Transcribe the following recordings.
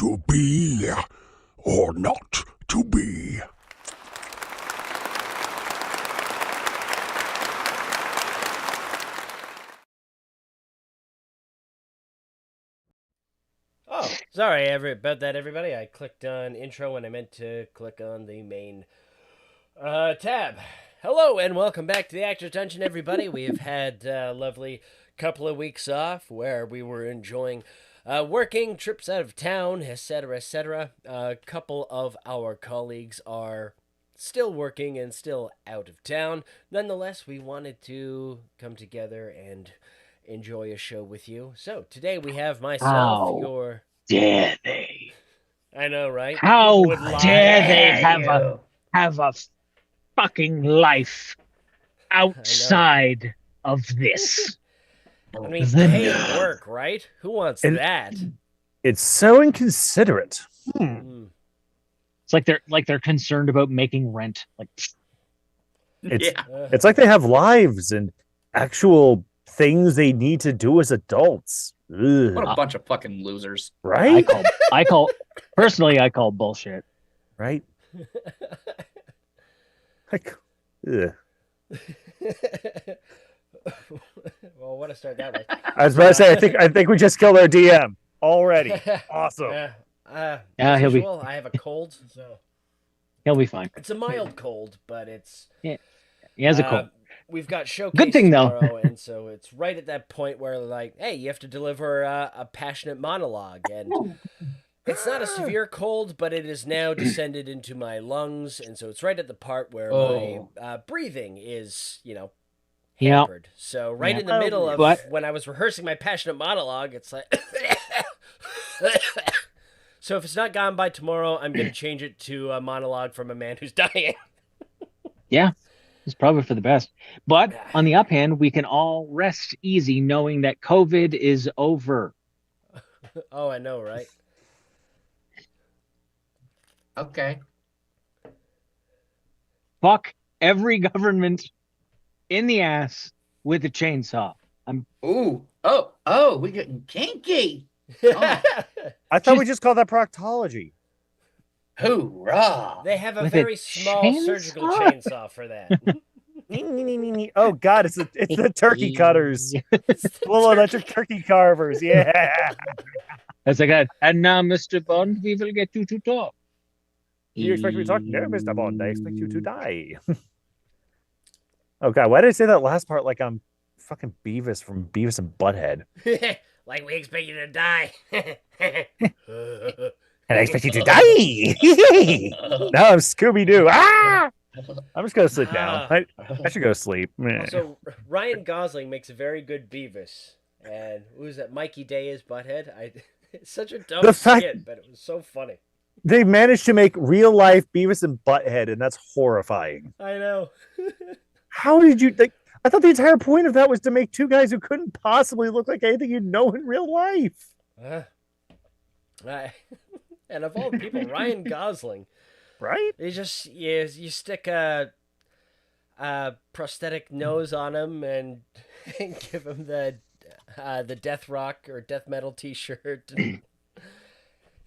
to be or not to be. Oh, sorry about that, everybody. I clicked on intro when I meant to click on the main tab. Hello and welcome back to the Actors Dungeon, everybody. We have had a lovely couple of weeks off where we were enjoying working, trips out of town, etc., etc. A couple of our colleagues are still working and still out of town. Nonetheless, we wanted to come together and enjoy a show with you. So today we have myself, How dare they? I know, right? How People would lie. dare they you. have a fucking life outside of this? I mean, The paid nerve. work, right? Who wants And- that? It's so inconsiderate. Mm. It's like they're concerned about making rent. Like, It's Uh, it's like they have lives and actual things they need to do as adults. Ugh, What a bunch of fucking losers. right? I call bullshit. Right? Like, ugh. well, what to start that way? I was about to say, I think we just killed our DM already. Awesome. Yeah, Yeah, he'll be- usual, I have a cold, so He'll be fine. it's a mild cold, but it's. He has a cold. We've got showcase Good thing, though. tomorrow, and so it's right at that point where, like, hey, you have to deliver a passionate monologue, and it's not a severe cold, but it has now descended into my lungs, and so it's right at the part where my breathing is, Yeah. hampered. So right Yeah. in the middle of But- when I was rehearsing my passionate monologue, it's like. So if it's not gone by tomorrow, I'm going to change it to a monologue from a man who's dying. Yeah. It's probably for the best. But on the up hand, we can all rest easy knowing that COVID is over. Oh, I know, right? Okay. Fuck every government in the ass with a chainsaw. Ooh. Oh, we getting kinky. Oh. I thought we just called that proctology. Hoorah. They have a With a very small surgical chainsaw? chainsaw for that. Oh God, it's the turkey cutters. Full electric turkey carvers. Yeah. That's like that. And now, Mr. Bond, we will get you to talk. You expect me to talk? No, Mr. Bond. I expect you to die. Oh God, why did I say that last part like I'm fucking Beavis from Beavis and Butthead? Like we expect you to die. And I expect you to die. Now I'm Scooby Doo. Ah! I'm just gonna sleep now. I should go to sleep. Meh. So Ryan Gosling makes a very good Beavis, and who's that? Mikey Day is Butthead. It's such a dumb The fact- skit, but it was so funny. They managed to make real life Beavis and Butthead, and that's horrifying. I know. How did you like? I thought the entire point of that was to make two guys who couldn't possibly look like anything you'd know in real life. And of all people, Ryan Gosling. Right? You just you stick a prosthetic nose on him and give him the death rock or death metal T-shirt. And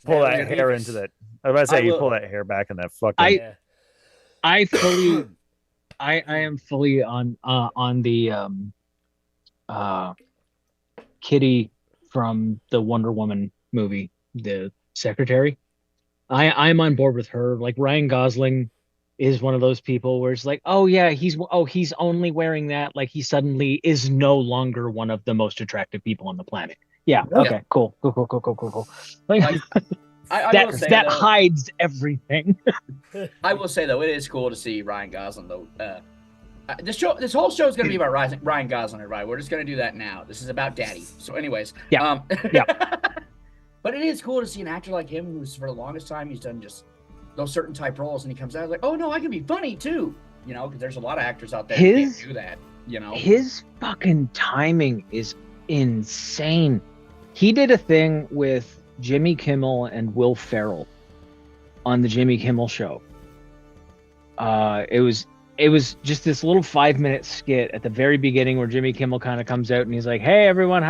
Pull now that he's hair Beavis. into that. I was about to say, I you will- pull that hair back in that fucking. Yeah. I am fully on the Kitty from the Wonder Woman movie, the secretary. I'm on board with her. Like Ryan Gosling is one of those people where it's like, oh yeah, he's only wearing that. Like he suddenly is no longer one of the most attractive people on the planet. Yeah. Yeah. Okay. Cool. Like, Like, I will say, that though, hides everything. I will say though, it is cool to see Ryan Gosling though. This whole show is going to be about Ryan Gosling, right? We're just going to do that now. This is about Daddy. So, anyways, Yeah. But it is cool to see an actor like him, who's for the longest time he's done just those certain type roles, and he comes out like, oh no, I can be funny too. You know, because there's a lot of actors out there who can't do that. You know, His fucking timing is insane. He did a thing with Jimmy Kimmel and Will Ferrell on the Jimmy Kimmel show. It was just this little 5-minute skit at the very beginning where Jimmy Kimmel kind of comes out and he's like, "Hey everyone,"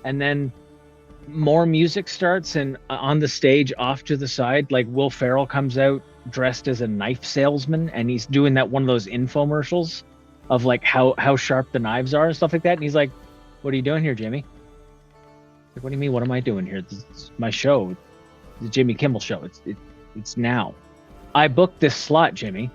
and then more music starts, and on the stage off to the side, like Will Ferrell comes out dressed as a knife salesman, and he's doing that one of those infomercials of like how sharp the knives are and stuff like that. And he's like, "What are you doing here, Jimmy?" Like, what do you mean? What am I doing here? This is my show, the Jimmy Kimmel show. It's now. I booked this slot, Jimmy.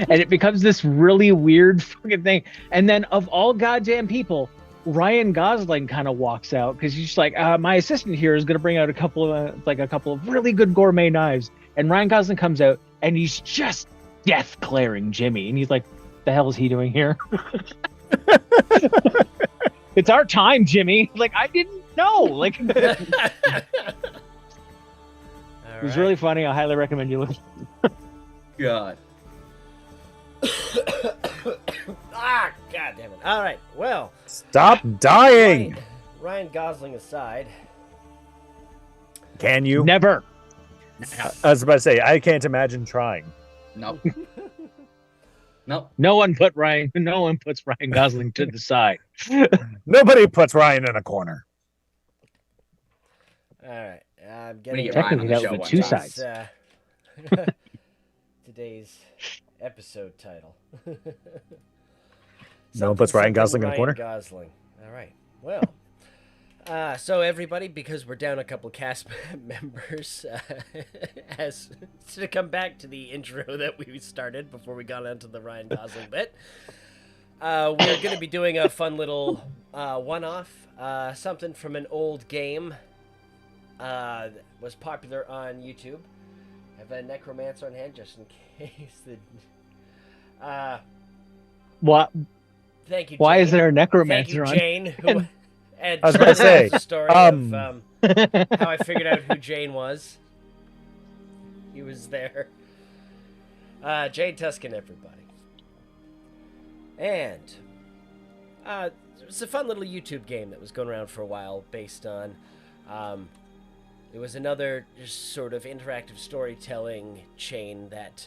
And it becomes this really weird fucking thing. And then of all goddamn people, Ryan Gosling kind of walks out because he's like, my assistant here is going to bring out a couple of really good gourmet knives. And Ryan Gosling comes out and he's just death glaring Jimmy. And he's like, the hell is he doing here? It's our time, Jimmy. Like, I didn't know. Like, it was really funny. I highly recommend you look. God. Ah, God damn it. All right, well. Stop dying! Ryan Gosling aside. Can you? Never. I was about to say, I can't imagine trying. Nope. Nope. No one puts Ryan Gosling to the side. Nobody puts Ryan in a corner. All right. I'm We getting get Ryan on the show with one two time. sides. Today's episode title. No one puts Ryan Gosling in a Ryan corner? Gosling. All right. Well, so everybody, because we're down a couple cast members, has to come back to the intro that we started before we got onto the Ryan Gosling bit. We're going to be doing a fun little one-off, something from an old game that was popular on YouTube. I have a necromancer on hand just in case. What? Thank you, Why Jane. is there a Thank necromancer you, on? Jane. Who, and I was gonna say, the story of how I figured out who Jane was. He was there. Jane Tuscan, everybody. And it was a fun little YouTube game that was going around for a while based on... it was another just sort of interactive storytelling chain that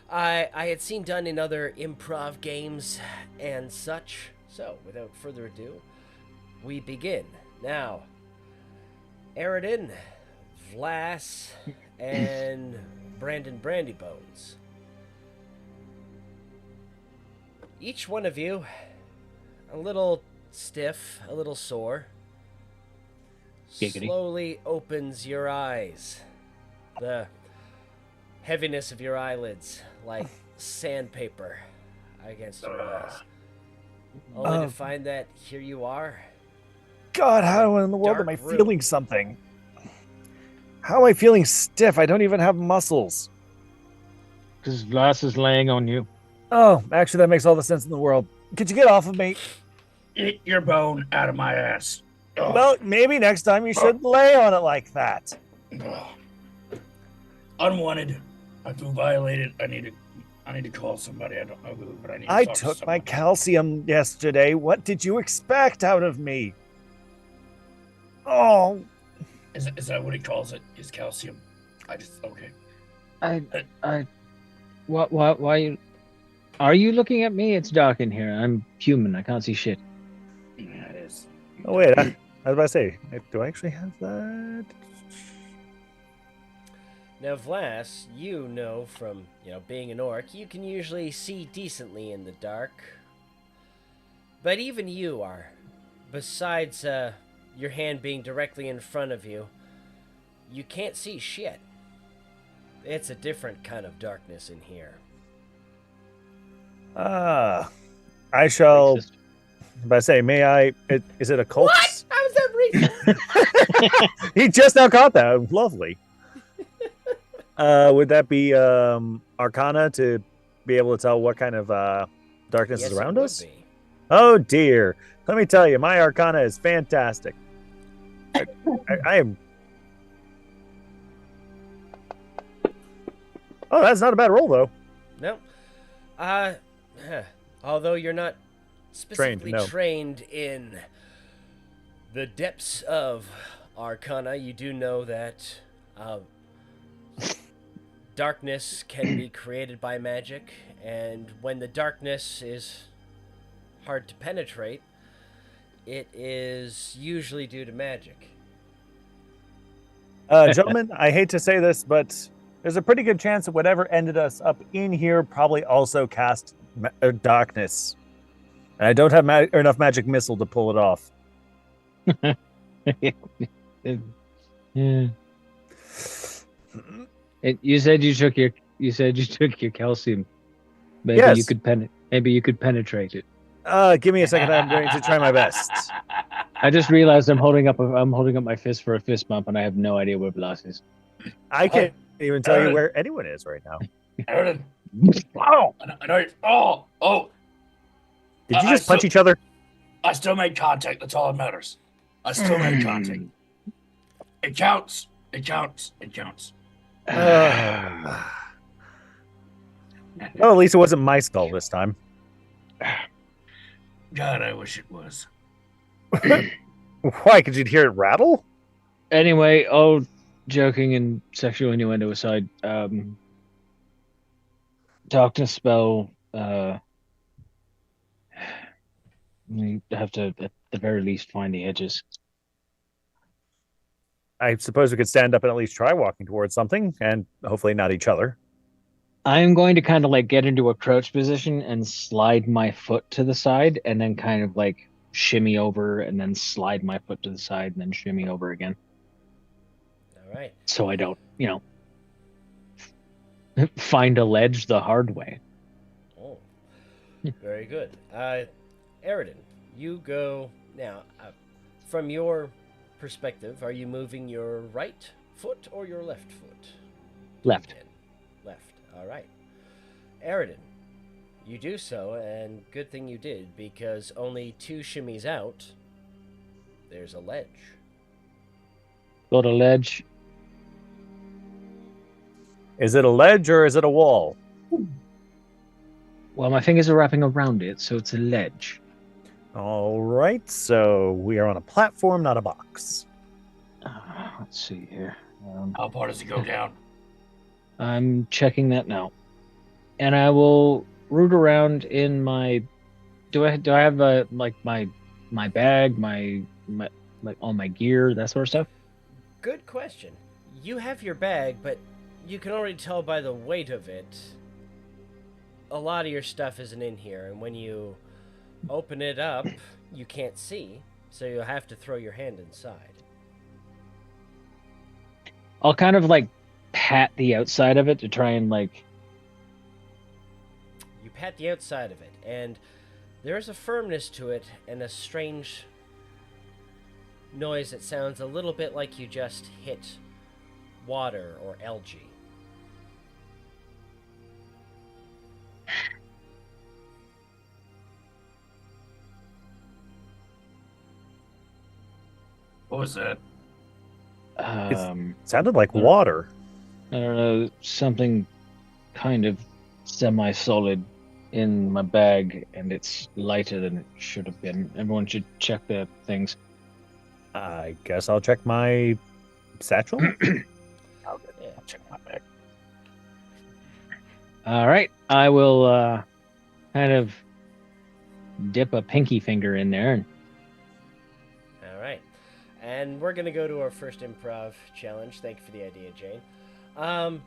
I had seen done in other improv games and such. So, without further ado, we begin. Now, Aridin, Vlas, and Brandon Brandybones. Each one of you, a little stiff, a little sore, Giggity. slowly opens your eyes. The heaviness of your eyelids, like sandpaper against your eyes. Only to find that here you are. God, how in the world am I Dark room. feeling something? How am I feeling stiff? I don't even have muscles. Because Vlas is laying on you. Oh, actually, that makes all the sense in the world. Could you get off of me? Eat your bone out of my ass. Ugh. Well, maybe next time you should lay on it like that. Ugh. Unwanted. I feel violated. I need to call somebody. I don't know who, but I need to I talk to took my someone. calcium yesterday. What did you expect out of me? Oh, Is that what he calls it? Is calcium? Okay. Why? Are you looking at me? It's dark in here. I'm human. I can't see shit. Yeah, it is. oh wait. I was about to say, do I actually have that? Now, Vlas, you know from, being an orc, you can usually see decently in the dark. But even you are, besides your hand being directly in front of you, you can't see shit. It's a different kind of darkness in here. I shall. But I say, may I? Is it a cult? What? How is that recent? He just now caught that. Lovely. Would that be Arcana to be able to tell what kind of darkness Yes, is it around would us? be. Oh dear. Let me tell you, my Arcana is fantastic. I am. Oh, that's not a bad roll though. No. Although you're not specifically no. trained in the depths of Arcana, you do know that darkness can be created by magic, and when the darkness is hard to penetrate, it is usually due to magic. Gentlemen, I hate to say this, but there's a pretty good chance that whatever ended us up in here probably also cast darkness. And I don't have enough magic missile to pull it off. Yeah. You said you took your calcium. Maybe Yes. you could penetrate it. Give me a second. I'm going to try my best. I just realized I'm holding up my fist for a fist bump, and I have no idea where Blas is. I can't even tell you where anyone is right now. Aaron. Oh! I know. Oh. Did you just punch each other? I still made contact. That's all that matters. I still made contact. It counts. It counts. It counts. Well, at least it wasn't my skull this time. God, I wish it was. Why? Could you hear it rattle? Anyway, joking and sexual innuendo aside, darkness spell. We have to, at the very least, find the edges. I suppose we could stand up and at least try walking towards something, and hopefully not each other. I'm going to kind of like get into a crouch position and slide my foot to the side, and then kind of like shimmy over, and then slide my foot to the side, and then shimmy over again. All right. So I don't, find a ledge the hard way. Oh, very good. Aridin, you go now. From your perspective, are you moving your right foot or your left foot? Left. Left. All right. Aridin, you do so, and good thing you did, because only 2 shimmies out, there's a ledge. Got a ledge. Is it a ledge or is it a wall? Well, my fingers are wrapping around it, so it's a ledge. All right, so we are on a platform, not a box. Let's see here. How far does it go down? I'm checking that now, and I will root around in my. Do I have my bag, my all my gear, that sort of stuff? Good question. You have your bag, but you can already tell by the weight of it, a lot of your stuff isn't in here, and when you open it up, you can't see, so you'll have to throw your hand inside. I'll kind of like pat the outside of it to try and like. You pat the outside of it, and there's a firmness to it and a strange noise that sounds a little bit like you just hit water or algae. What was that? Sounded like water. I don't know, something kind of semi-solid in my bag, and it's lighter than it should have been. Everyone should check their things. I guess I'll check my satchel. I'll check my bag. All right, I will kind of dip a pinky finger in there. And All right. And we're going to go to our first improv challenge. Thank you for the idea, Jane.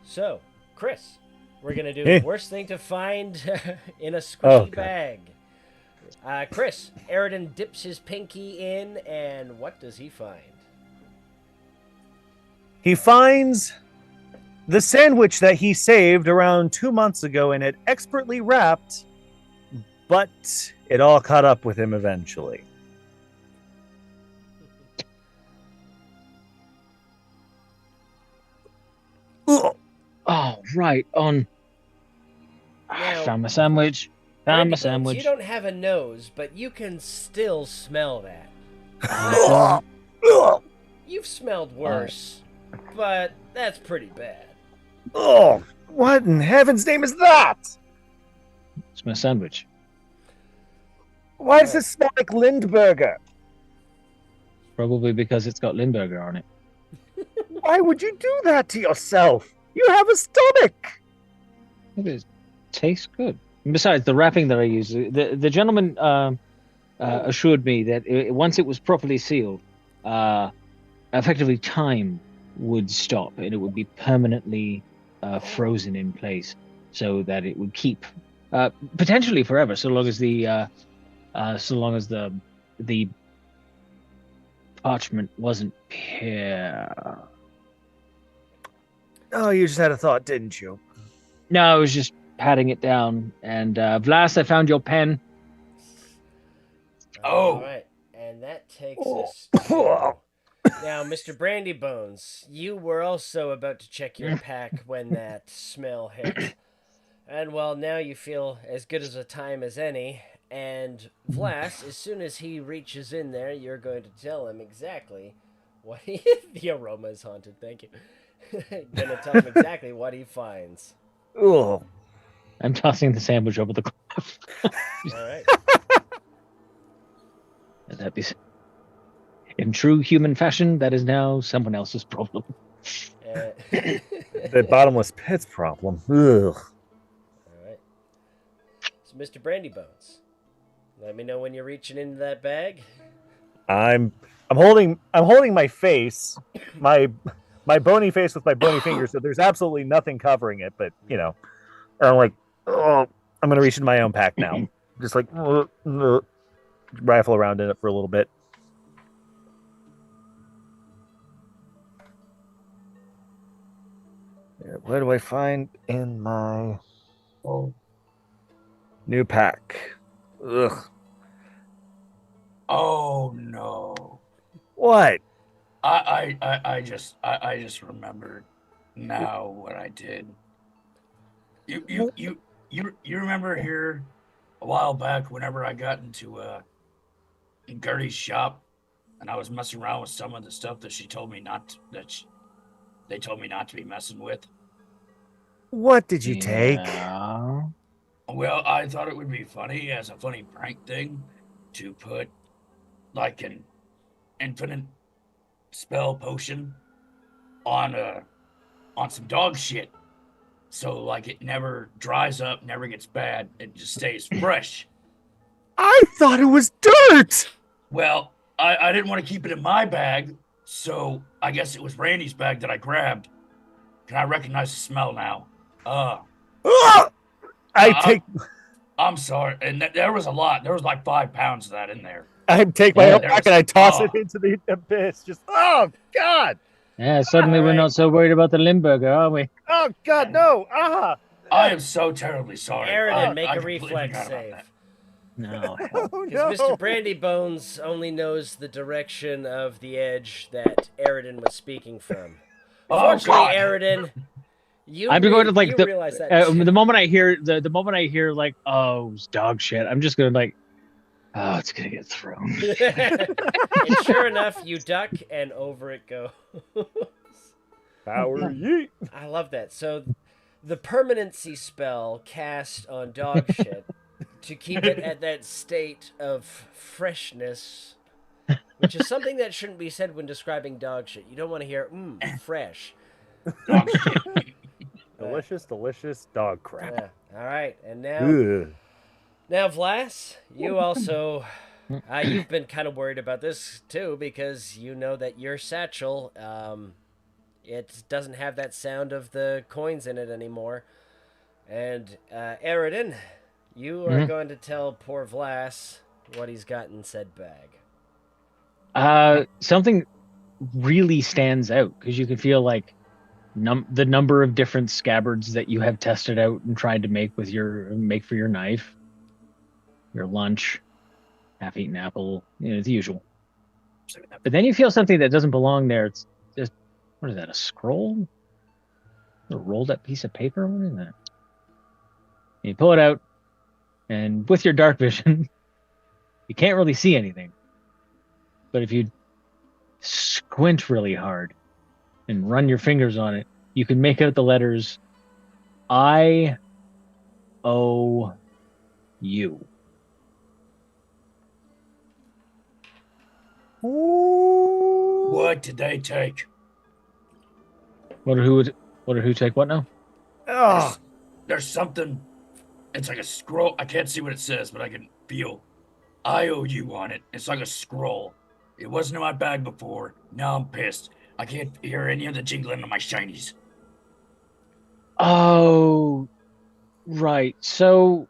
So, Chris, we're going to do worst thing to find in a squishy bag. Chris, Aridin dips his pinky in, and what does he find? He finds the sandwich that he saved around 2 months ago, and it expertly wrapped, but it all caught up with him eventually. oh, right on. Now, Found my sandwich. Found my Randy Bones, sandwich. You don't have a nose, but you can still smell that. You've smelled worse, but that's pretty bad. Oh, what in heaven's name is that? It's my sandwich. Why does this smell like Lindbergh? Probably because it's got Lindbergh on it. Why would you do that to yourself? You have a stomach. It tastes good. And besides, the wrapping that I use, the gentleman assured me that once it was properly sealed, effectively time would stop, and it would be permanently frozen in place, so that it would keep potentially forever, so long as the parchment wasn't here. Oh, you just had a thought, didn't you? No, I was just patting it down. And Vlas, I found your pen. All right, and that takes us to... Now, Mr. Brandybones, you were also about to check your pack when that smell hit. And well, now you feel as good as a time as any. And Vlas, as soon as he reaches in there, you're going to tell him exactly what he... The aroma is haunted, thank you. Going to tell him exactly what he finds. Oh, I'm tossing the sandwich over the cliff. All right. That'd be... In true human fashion, that is now someone else's problem. the bottomless pit's problem. Ugh. All right. So, Mr. Brandybones, let me know when you're reaching into that bag. I'm holding my face, my bony face with my bony fingers, so there's absolutely nothing covering it. But I'm like, oh, I'm gonna reach into my own pack now. Just like rifle around in it for a little bit. What do I find in my new pack? Ugh. Oh no! What? I just remembered now what I did. You remember here a while back whenever I got into in Gertie's shop and I was messing around with some of the stuff that she told me they told me not to be messing with. What did you take? Well, I thought it would be funny as a funny prank thing to put like an infinite spell potion on some dog shit. So like it never dries up, never gets bad, it just stays fresh. I thought it was dirt. Well, I didn't want to keep it in my bag, so I guess it was Randy's bag that I grabbed. Can I recognize the smell now? I'm sorry, and there was a lot. There was like 5 pounds of that in there. I take my own pack and I toss it into the abyss. Just God. Yeah, suddenly we're not so worried about the Limburger, are we? Oh God, no! I am so terribly sorry. Aridin, make a reflex save. No. Because Mr. Brandybones only knows the direction of the edge that Aridin was speaking from. Unfortunately, Aridin, I'm going to like realize that the moment I hear the moment I hear like, oh, it's dog shit, I'm just gonna like, oh, it's gonna get thrown. And sure enough, you duck and over it goes. Power yeet. I love that. So the permanency spell cast on dog shit to keep it at that state of freshness, which is something that shouldn't be said when describing dog shit. You don't want to hear fresh. Dog shit. Delicious dog crap. Yeah. All right, and now Vlas, you also you've been kind of worried about this too, because you know that your satchel it doesn't have that sound of the coins in it anymore. And Aridin, you are going to tell poor Vlas what he's got in said bag. Something really stands out because you can feel like the number of different scabbards that you have tested out and tried to make for your knife, your lunch, half-eaten apple, the usual. But then you feel something that doesn't belong there. It's just, what is that? A scroll? A rolled up piece of paper? What is that? You pull it out, and with your dark vision, you can't really see anything. But if you squint really hard and run your fingers on it, you can make out the letters I O U. What did they take? What or who take what now? Oh, There's something. It's like a scroll. I can't see what it says, but I can feel IOU on it. It's like a scroll. It wasn't in my bag before. Now I'm pissed. I can't hear any of the jingling of my shinies. Oh, right. So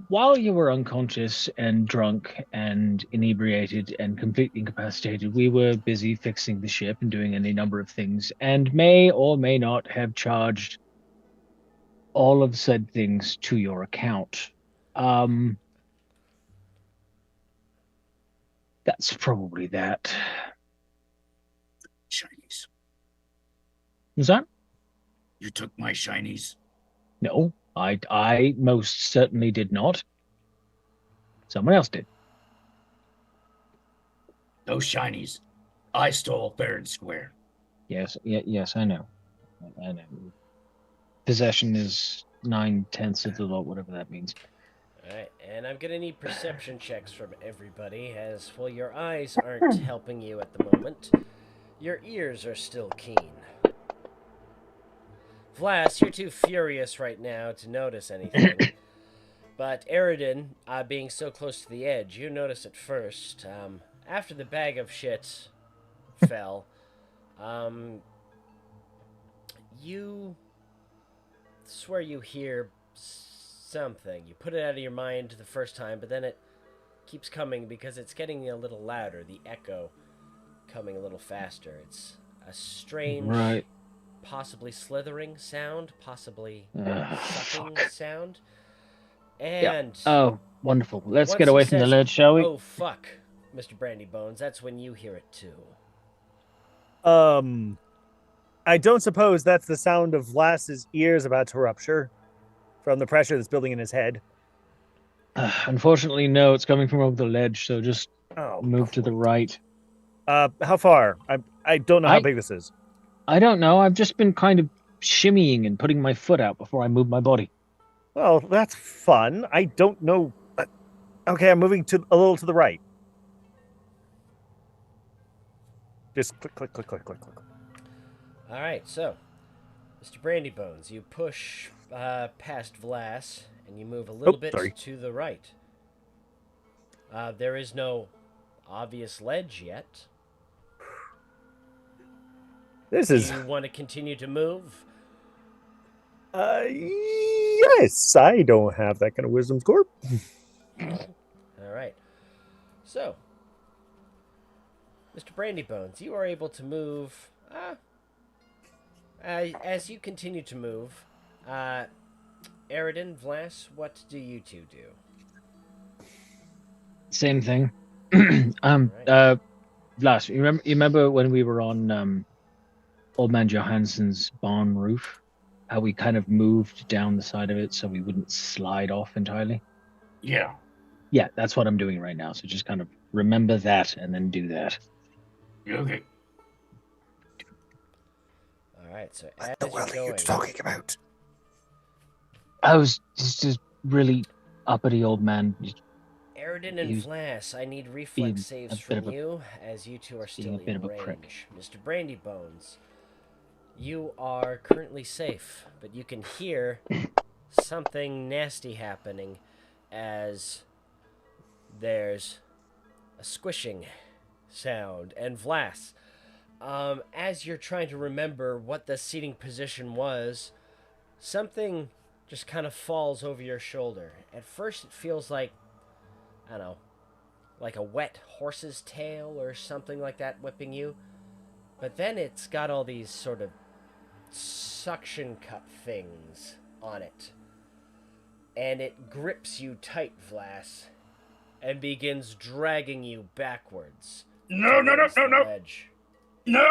while you were unconscious and drunk and inebriated and completely incapacitated, we were busy fixing the ship and doing any number of things, and may or may not have charged all of said things to your account. Um, that's probably that. Shinies. Was that? You took my shinies. No, I most certainly did not. Someone else did. Those shinies. I stole fair and square. Yes, yes, I know. I know. Possession is 9/10 of the law, whatever that means. Alright, and I'm gonna need perception checks from everybody, as well, your eyes aren't helping you at the moment. Your ears are still keen. Vlas, you're too furious right now to notice anything. But Eridan, being so close to the edge, you notice it first. After the bag of shit fell, you swear you hear something. You put it out of your mind the first time, but then it keeps coming because it's getting a little louder. The echo coming a little faster. It's a strange, Right. possibly slithering sound, possibly sucking Fuck. sound. And Oh, wonderful. Let's once get he away from the says, ledge, shall we? "Oh fuck, Mr. Brandy Bones," that's when you hear it too. I don't suppose that's the sound of Vlas's ears about to rupture from the pressure that's building in his head. Unfortunately, no. It's coming from over the ledge, so just move to the right. How far? I don't know how big this is. I don't know. I've just been kind of shimmying and putting my foot out before I move my body. Well, that's fun. I don't know. Okay, I'm moving a little to the right. Just click, click, click, click, click, click. All right, so Mr. Brandy Bones, you push past Vlas and you move a little bit to the right. There is no obvious ledge yet. This is. Do you want to continue to move? Yes, I don't have that kind of wisdom score. All right. So, Mr. Brandy Bones, you are able to move. As you continue to move, Eridan, Vlas, what do you two do? Same thing. Right. Vlas, you remember when we were on Old Man Johansson's barn roof? How we kind of moved down the side of it so we wouldn't slide off entirely? Yeah. Yeah, that's what I'm doing right now. So just kind of remember that and then do that. Okay. All right. So What the hell are you talking about? I was just really uppity old man. Eridan and Vlas, I need reflex saves from you, as you two are still in range. Mr. Brandy Bones, you are currently safe, but you can hear something nasty happening as there's a squishing sound. And Vlas, as you're trying to remember what the seating position was, something just kind of falls over your shoulder. At first it feels like, I don't know, like a wet horse's tail or something like that whipping you. But then it's got all these sort of suction cup things on it. And it grips you tight, Vlas, and begins dragging you backwards. No. Edge. No.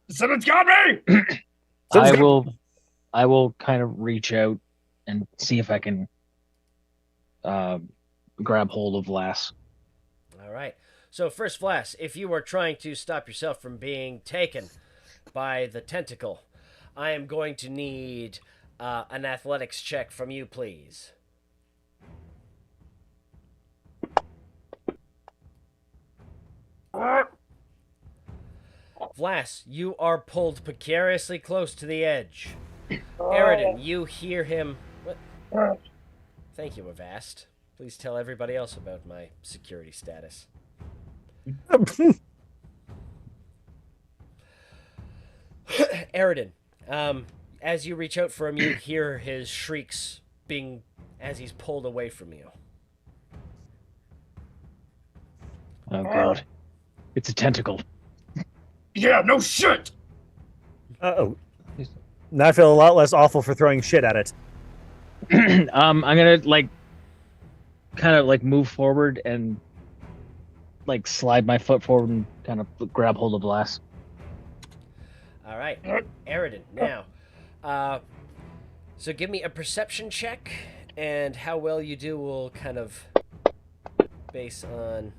Someone's got me! I will kind of reach out and see if I can grab hold of Vlas. All right. So first, Vlas, if you are trying to stop yourself from being taken by the tentacle, I am going to need an athletics check from you, please. Vlas, you are pulled precariously close to the edge. Eridan, you hear him. What? Thank you, Avast. Please tell everybody else about my security status. Aridin, as you reach out for him, you hear his shrieks being as he's pulled away from you. Oh god, it's a tentacle. Yeah, no shit. Oh, now I feel a lot less awful for throwing shit at it. I'm gonna kind of move forward and slide my foot forward and kind of grab hold of Glass. All right, Aridin. Now, so give me a perception check, and how well you do will kind of base on.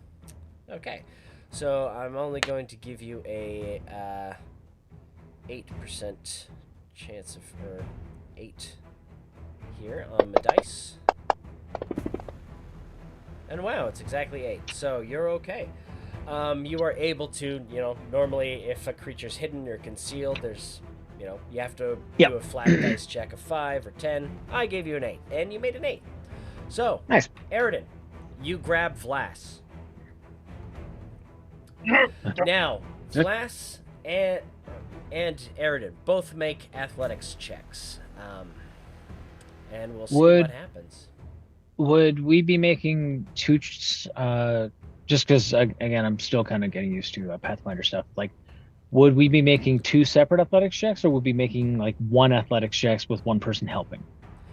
Okay, so I'm only going to give you a 8% chance of, or 8 here on the dice. And wow, it's exactly 8. So you're okay. You are able to, normally if a creature's hidden or concealed, there's, you have to do a flat dice check of 5 or 10. I gave you an 8, and you made an 8. So, nice. Aridin, you grab Vlas. Now, Vlas and Aridin both make athletics checks. And we'll see what happens. Would we be making two, just because, again, I'm still kind of getting used to Pathfinder stuff, would we be making 2 separate athletics checks, or would we be making, 1 athletics checks with 1 person helping?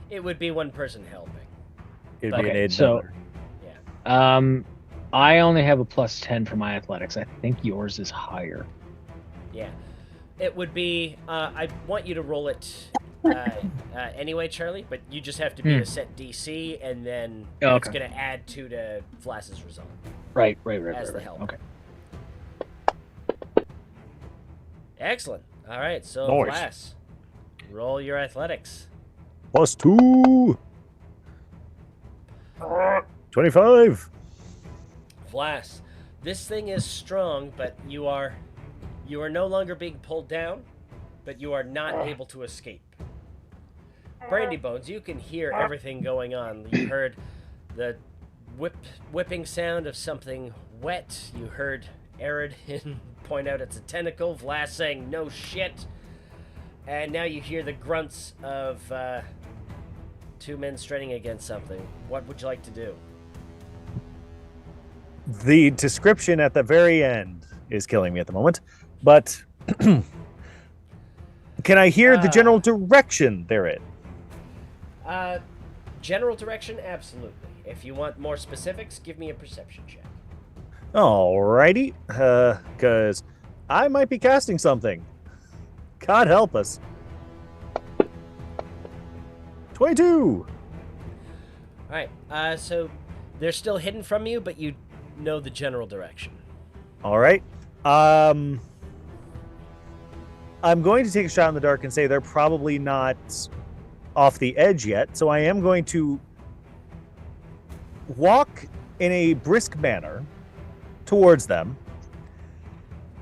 It would be 1 person helping. It'd be an aid so, yeah. I only have a +10 for my athletics. I think yours is higher. Yeah. It would be, I want you to roll it anyway, Charlie, but you just have to be a set DC, and then it's going to add 2 to Vlas's result. Right. As the help. Okay. Excellent. All right, so Nice. Vlas, roll your athletics. +2. 25. Vlas, this thing is strong, but you are no longer being pulled down, but you are not able to escape. Brandy Bones, you can hear everything going on. You heard the whipping sound of something wet. You heard Aridin point out it's a tentacle. Vlas saying no shit. And now you hear the grunts of 2 men straining against something. What would you like to do? The description at the very end is killing me at the moment, but can I hear the general direction they're in? General direction, absolutely. If you want more specifics, give me a perception check. Alrighty, because I might be casting something. God help us. 22. All right. So they're still hidden from you, but you know the general direction. All right. I'm going to take a shot in the dark and say they're probably not off the edge yet. So I am going to walk in a brisk manner towards them.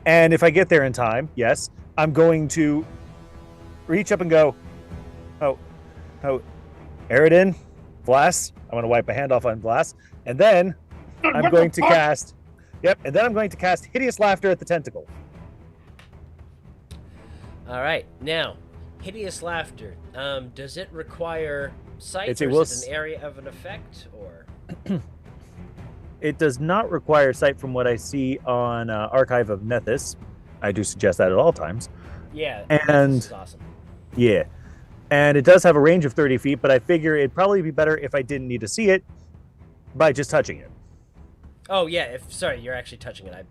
And if I get there in time, yes, I'm going to reach up and go, oh, Aridin, Vlas. I'm going to wipe a hand off on Vlas. And then I'm going to cast, Hideous Laughter at the tentacle. All right. Now, Hideous Laughter. Does it require sight, It or will is it an area of an effect, or? It does not require sight from what I see on Archive of Nethys. I do suggest that at all times. Yeah, and this is awesome. Yeah, and it does have a range of 30 feet, but I figure it'd probably be better if I didn't need to see it by just touching it. Oh yeah, sorry, you're actually touching it. I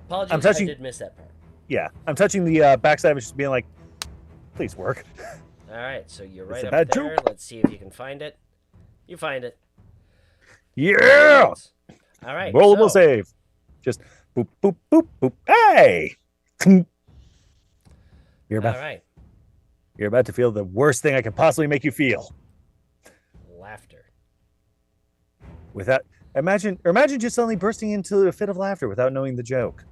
apologize. I'm touching, I did miss that part. Yeah, I'm touching the backside of it, just being like, please work. All right, so you're right a up bad there. joke. Let's see if you can find it. You find it. Yeah! All right. Rollable save. Just boop, boop, boop, boop. Hey! You're about, all right. You're about to feel the worst thing I can possibly make you feel. Laughter. Without imagine just suddenly bursting into a fit of laughter without knowing the joke.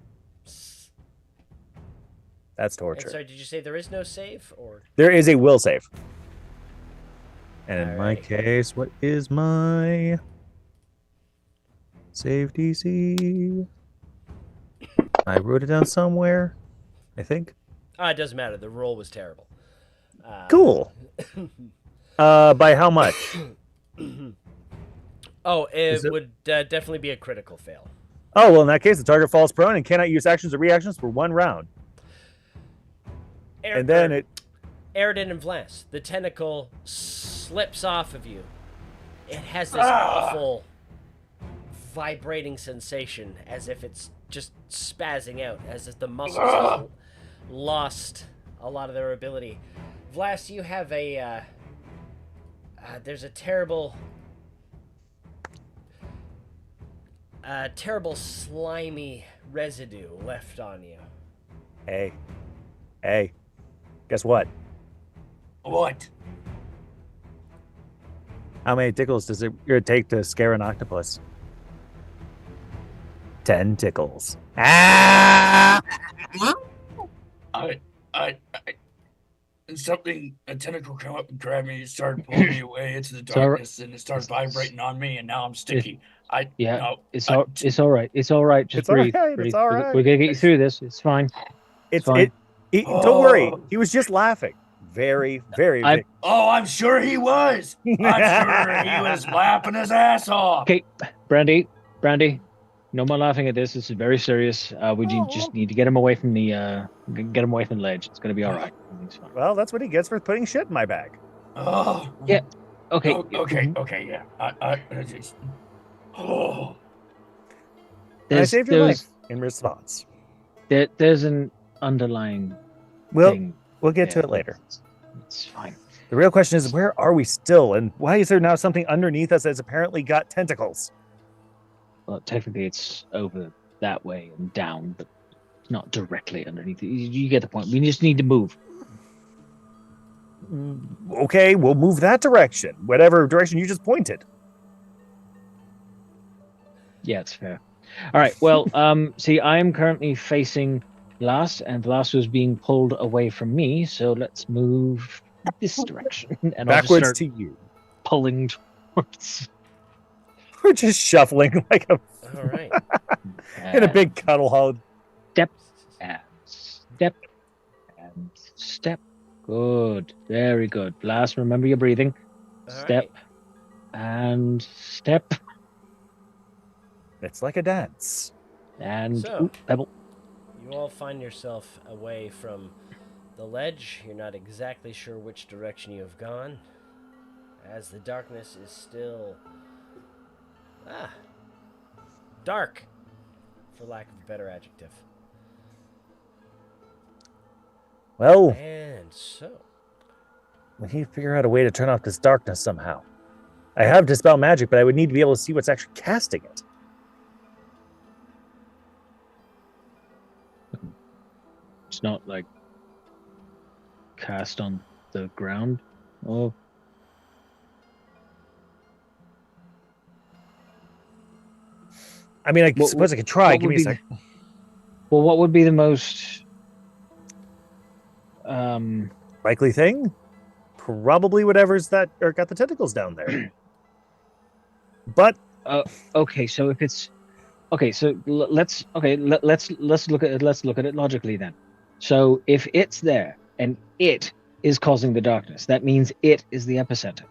That's torture. And sorry, did you say there is no save, or? There is a will save. And in All my right. case, what is my save DC? I wrote it down somewhere, I think. It doesn't matter. The roll was terrible. Cool. By how much? It it- would definitely be a critical fail. Oh, well, in that case, the target falls prone and cannot use actions or reactions for 1 round. And then it... Aridin and Vlas, the tentacle slips off of you. It has this awful vibrating sensation as if it's just spazzing out, as if the muscles have lost a lot of their ability. Vlas, you have a... there's a terrible slimy residue left on you. Hey, guess what? What? How many tickles does it take to scare an octopus? 10 tickles. Ah! A tentacle came up and grabbed me, started pulling me away into the darkness, and it started vibrating on me, and now I'm sticky. It's all right. It's all right. Just It's all breathe. right, breathe. it's all right. We're gonna get you through this. It's fine. Fine. Don't worry. He was just laughing. Very, very big. Oh, I'm sure he was. I'm sure he was laughing his ass off. Okay, Brandy, no more laughing at this. This is very serious. Just need to get him away from the ledge. It's gonna be all right. It's fine. Well, that's what he gets for putting shit in my bag. Oh. Yeah. Okay. Okay. Yeah. Oh. And I saved your life in response. There's an underlying thing. We'll get to it later. It's fine. The real question is, where are we still? And why is there now something underneath us that's apparently got tentacles? Well, technically it's over that way and down, but not directly underneath. You get the point. We just need to move. Okay, we'll move that direction. Whatever direction you just pointed. Yeah, it's fair. All right. Well, see, I am currently facing Vlas, and Vlas was being pulled away from me. So let's move this direction, and backwards I'll just to start you. pulling towards. We're just shuffling like a All right. in a big cuddle hug. Step and step and step. Good. Very good. Vlas, remember your breathing. All Step and step It's like a dance. and So- pebble. You all find yourself away from the ledge. You're not exactly sure which direction you have gone, as the darkness is still dark, for lack of a better adjective. Well, And so, we need to figure out a way to turn off this darkness somehow. I have Dispel Magic, but I would need to be able to see what's actually casting it. It's not like cast on the ground. Oh, I mean, I suppose I could try. what Give would me a be sec. well, what would be the most Likely thing? Probably whatever's that or got the tentacles down there. But okay, so if it's okay, so let's look at it logically then. So if it's there and it is causing the darkness, that means it is the epicenter.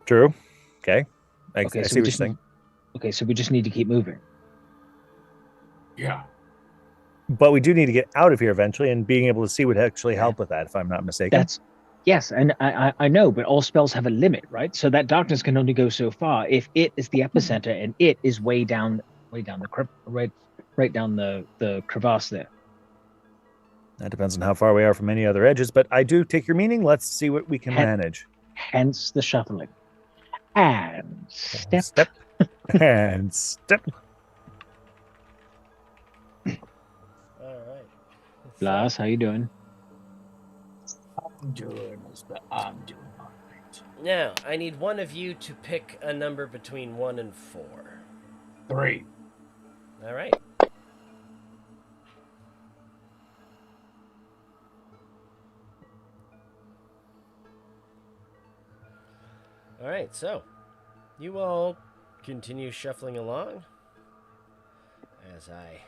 true. Okay. I Okay, see what you're saying. Okay, so we just need to keep moving. Yeah. But we do need to get out of here eventually, and being able to see would actually help with that, if I'm not mistaken. Yes, and I know, but all spells have a limit, right? So that darkness can only go so far if it is the epicenter and it is way down right down the crevasse there. That depends on how far we are from any other edges, but I do take your meaning. Let's see what we can manage. Hence the shuffling. And step. And step. all right. Blas, how you doing? I'm doing all right. Now, I need one of you to pick a number between 1 and 4. 3. All right. All right, so you all continue shuffling along as I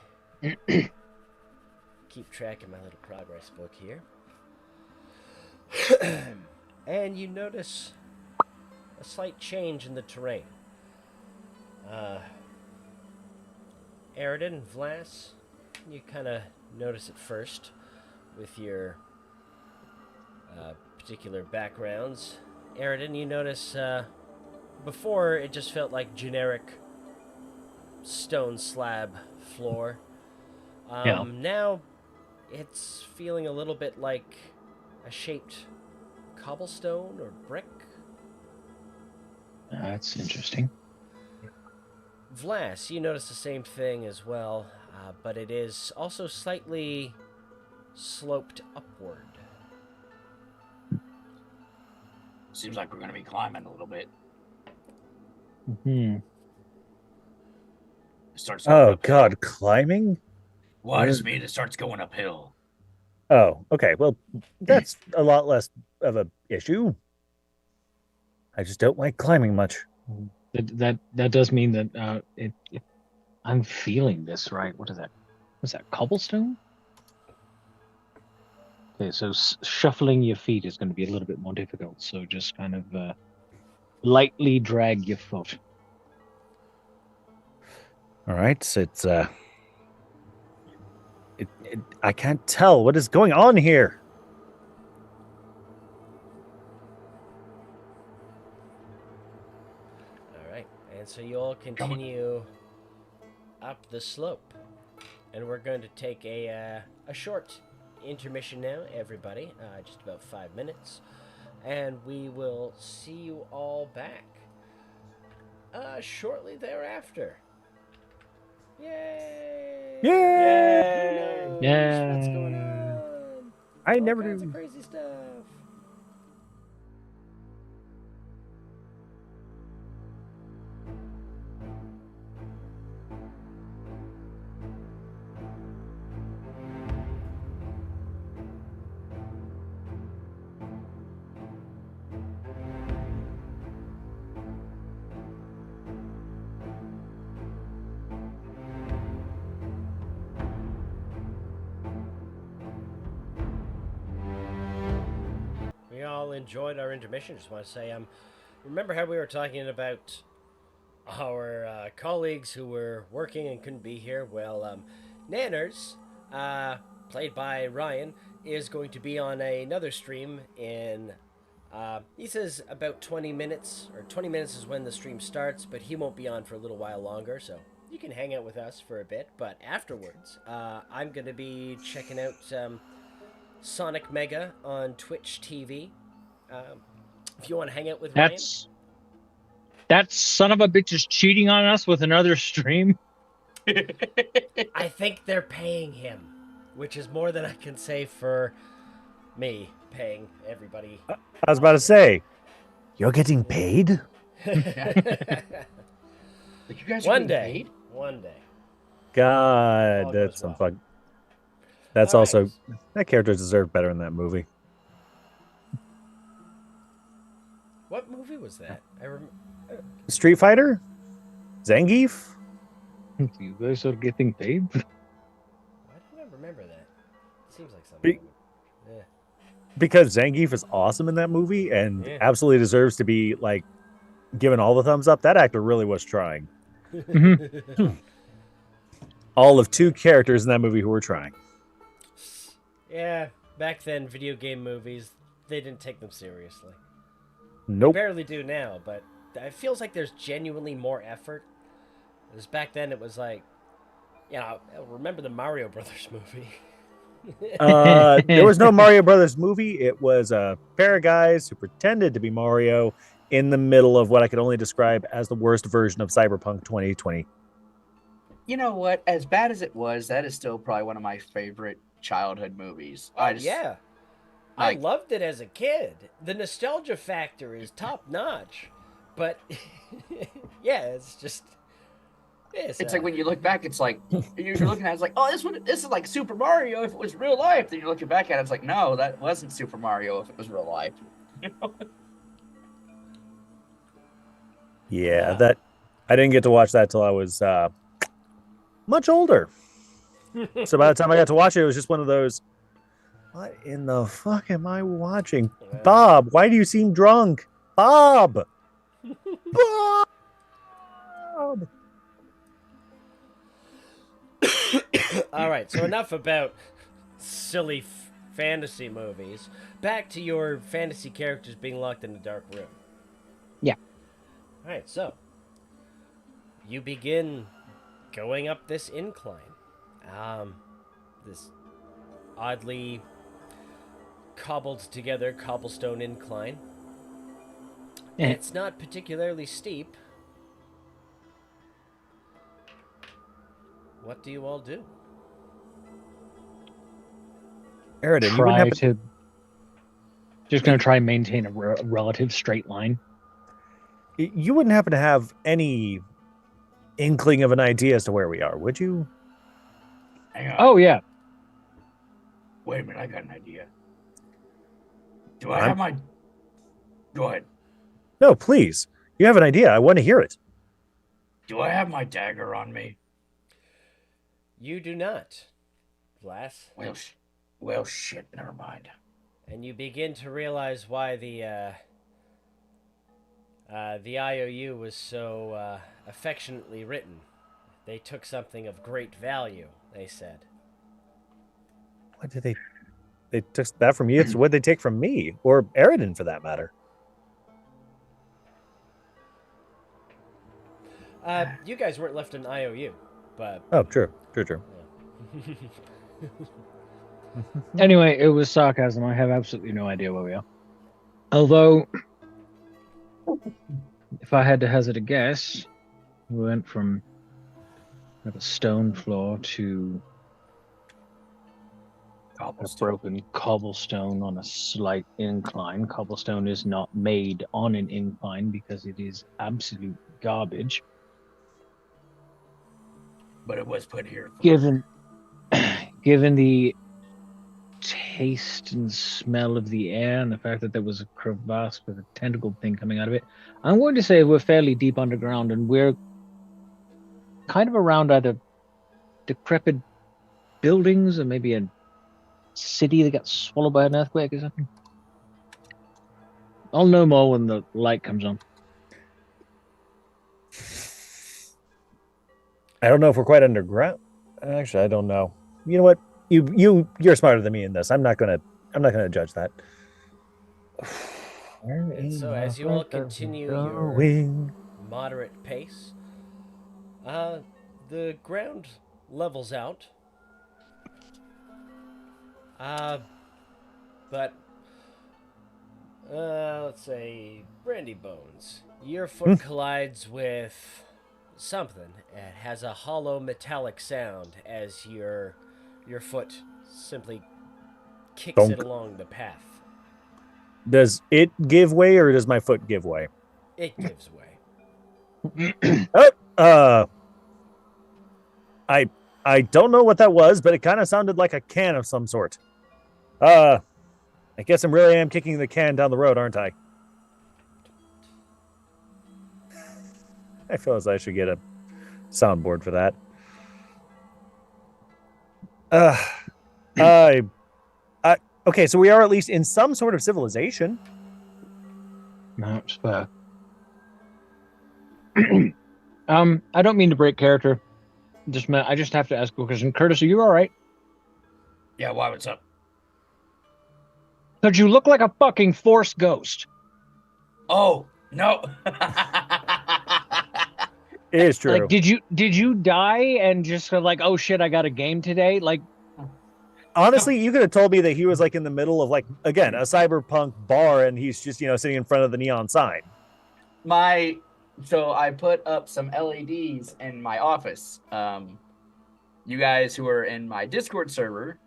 keep track of my little progress book here. And you notice a slight change in the terrain. Aridin, Vlas, you kind of notice it first with your particular backgrounds. Aridin, you notice before it just felt like generic stone slab floor. Now it's feeling a little bit like a shaped cobblestone or brick. That's interesting. Vlas, you notice the same thing as well, but it is also slightly sloped upward. Seems like we're going to be climbing a little bit. Hmm. It starts. Oh God, climbing? Why does it mean it starts going uphill? Oh, okay. Well, that's a lot less of a issue. I just don't like climbing much. That does mean that I'm feeling this right. What is that? What's that? Cobblestone? Okay, so shuffling your feet is going to be a little bit more difficult. So just kind of lightly drag your foot. All right, so it's I can't tell what is going on here. All right, and so you all continue up the slope, and we're going to take a short intermission now, everybody, just about 5 minutes, and we will see you all back shortly thereafter. Yay! Yay! Who knows what's going on? I All never kinds do. of crazy stuff. We all enjoyed our intermission. Just want to say, remember how we were talking about our colleagues who were working and couldn't be here? Well, Nanners, played by Ryan, is going to be on another stream in, he says about 20 minutes, or 20 minutes is when the stream starts, but he won't be on for a little while longer, so you can hang out with us for a bit. But afterwards, I'm going to be checking out Sonic Mega on Twitch TV. If you want to hang out with Ryan. That son of a bitch is cheating on us with another stream. I think they're paying him, which is more than I can say for me paying everybody. I was about to say, you're getting paid? Like, you guys are One getting day. paid? One day. God, All that's goes some well. fun. That's All also right. that character deserved better in that movie. What movie was that? Street Fighter? Zangief? You guys are getting paid. Why don't I remember that? Seems like something. Yeah. Because Zangief is awesome in that movie and Yeah. absolutely deserves to be like given all the thumbs up. That actor really was trying. All of 2 characters in that movie who were trying. Yeah, back then, video game movies, they didn't take them seriously. They Nope. barely do now, but it feels like there's genuinely more effort. Because back then it was like, you know, remember the Mario Brothers movie? There was no Mario Brothers movie. It was a pair of guys who pretended to be Mario in the middle of what I could only describe as the worst version of Cyberpunk 2020. You know what? As bad as it was, that is still probably one of my favorite childhood movies. Yeah. I loved it as a kid. The nostalgia factor is top notch. But, yeah, it's just... It's like when you look back, it's like you're looking at it, it's like, oh, this is like Super Mario if it was real life. Then you're looking back at it, it's like, no, that wasn't Super Mario if it was real life. You know? Yeah, that I didn't get to watch that till I was much older. So by the time I got to watch it, it was just one of those, what in the fuck am I watching? Bob, why do you seem drunk? Bob! Bob! All right, so enough about silly fantasy movies. Back to your fantasy characters being locked in a dark room. Yeah. All right, so you begin going up this incline. This oddly cobbled together cobblestone incline. It's not particularly steep. What do you all do? Aridin, you wouldn't Try happen to. Just gonna try and maintain a relative straight line. you wouldn't happen to have any inkling of an idea as to where we are, would you? Hang on. Oh yeah. Wait a minute, I got an idea. Do I have my... Go ahead. No, please. You have an idea. I want to hear it. Do I have my dagger on me? You do not, Glass. Well, shit, never mind. And you begin to realize why the IOU was so affectionately written. They took something of great value, they said. What did they... They took that from you? It's what they take from me, or Aridin for that matter. You guys weren't left an IOU, but... Oh, true. Anyway, it was sarcasm. I have absolutely no idea where we are. Although, if I had to hazard a guess, we went from a stone floor to a broken cobblestone on a slight incline. Cobblestone is not made on an incline because it is absolute garbage. But it was put here. Given the taste and smell of the air and the fact that there was a crevasse with a tentacle thing coming out of it, I'm going to say we're fairly deep underground and we're kind of around either decrepit buildings or maybe a city that got swallowed by an earthquake or something. I'll know more when the light comes on. I don't know if we're quite underground. Actually, I don't know. You know what? You're smarter than me in this. I'm not gonna judge that. And so as you all continue your moderate pace, the ground levels out. But let's say Brandy Bones, your foot collides with something. It has a hollow metallic sound as your foot simply kicks it along the path. Does it give way or does my foot give way? It gives way. I don't know what that was, but it kind of sounded like a can of some sort. I guess I really am kicking the can down the road, aren't I? I feel as I should get a soundboard for that. Okay, so we are at least in some sort of civilization. That's fair. I don't mean to break character. I just have to ask a question. Curtis, are you all right? Yeah, why? What's up? Because you look like a fucking Force ghost. Oh, no. It is true. Like, did you die and just go like, oh shit, I got a game today? Like, honestly, you could have told me that he was like in the middle of like, again, a cyberpunk bar and he's just, sitting in front of the neon sign. So I put up some LEDs in my office. You guys who are in my Discord server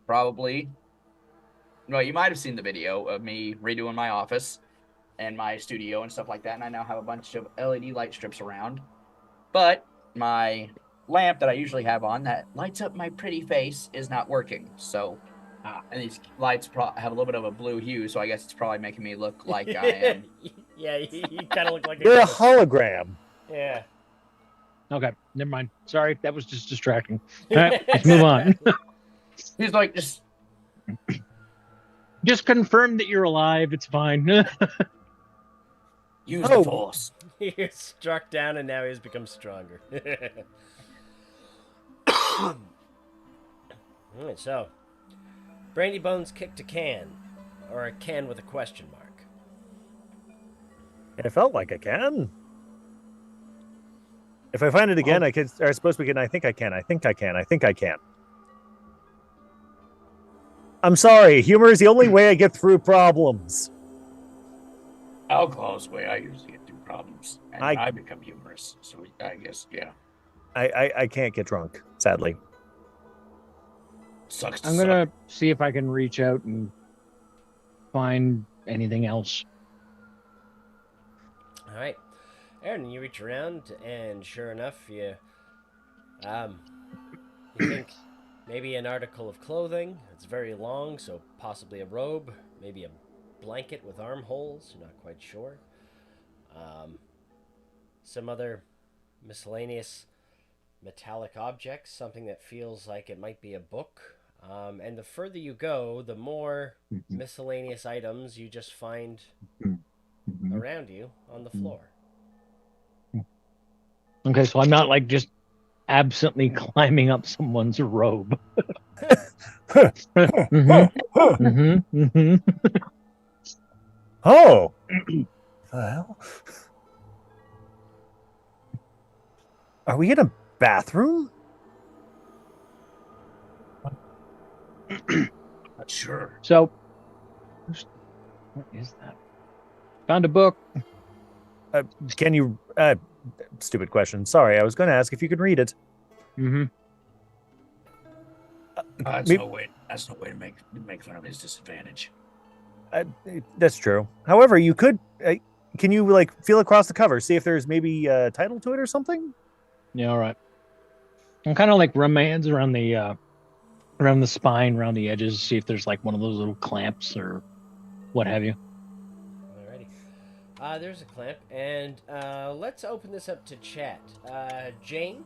probably, well, you might have seen the video of me redoing my office and my studio and stuff like that. And I now have a bunch of LED light strips around. But my lamp that I usually have on that lights up my pretty face is not working. So, and these lights have a little bit of a blue hue. So I guess it's probably making me look like I am. Yeah, you kind of look like You're a hologram. Yeah. Okay, never mind. Sorry, that was just distracting. All right, let's move on. He's like, Just confirm that you're alive. It's fine. Use the force. He's struck down and now he's become stronger. Alright, so Brandy Bones kicked a can, or a can with a question mark. It felt like I can. If I find it again, I could. Or I suppose we can. I think I can. I think I can. I think I can. I'm sorry. Humor is the only way I get through problems. Alcohol's the way I usually get through problems, and I become humorous. So I guess, yeah. I can't get drunk, sadly. Sucks. I'm gonna see if I can reach out and find anything else. All right, Aaron, you reach around, and sure enough, you think maybe an article of clothing. It's very long, so possibly a robe, maybe a blanket with armholes. You're not quite sure. Some other miscellaneous metallic objects, something that feels like it might be a book. And the further you go, the more miscellaneous items you just find around you on the floor. Okay, so I'm not like just absently climbing up someone's robe. Oh. Well. Are we in a bathroom? Not sure. So, what is that? Found a book. Can you... stupid question. Sorry, I was going to ask if you could read it. That's no way to make fun of his disadvantage. That's true. However, you could... can you, like, feel across the cover? See if there's maybe a title to it or something? Yeah, all right. I'm kind of like run my hands around the spine, around the edges, see if there's like one of those little clamps or what have you. Alrighty. There's a clamp, and let's open this up to chat. Jane,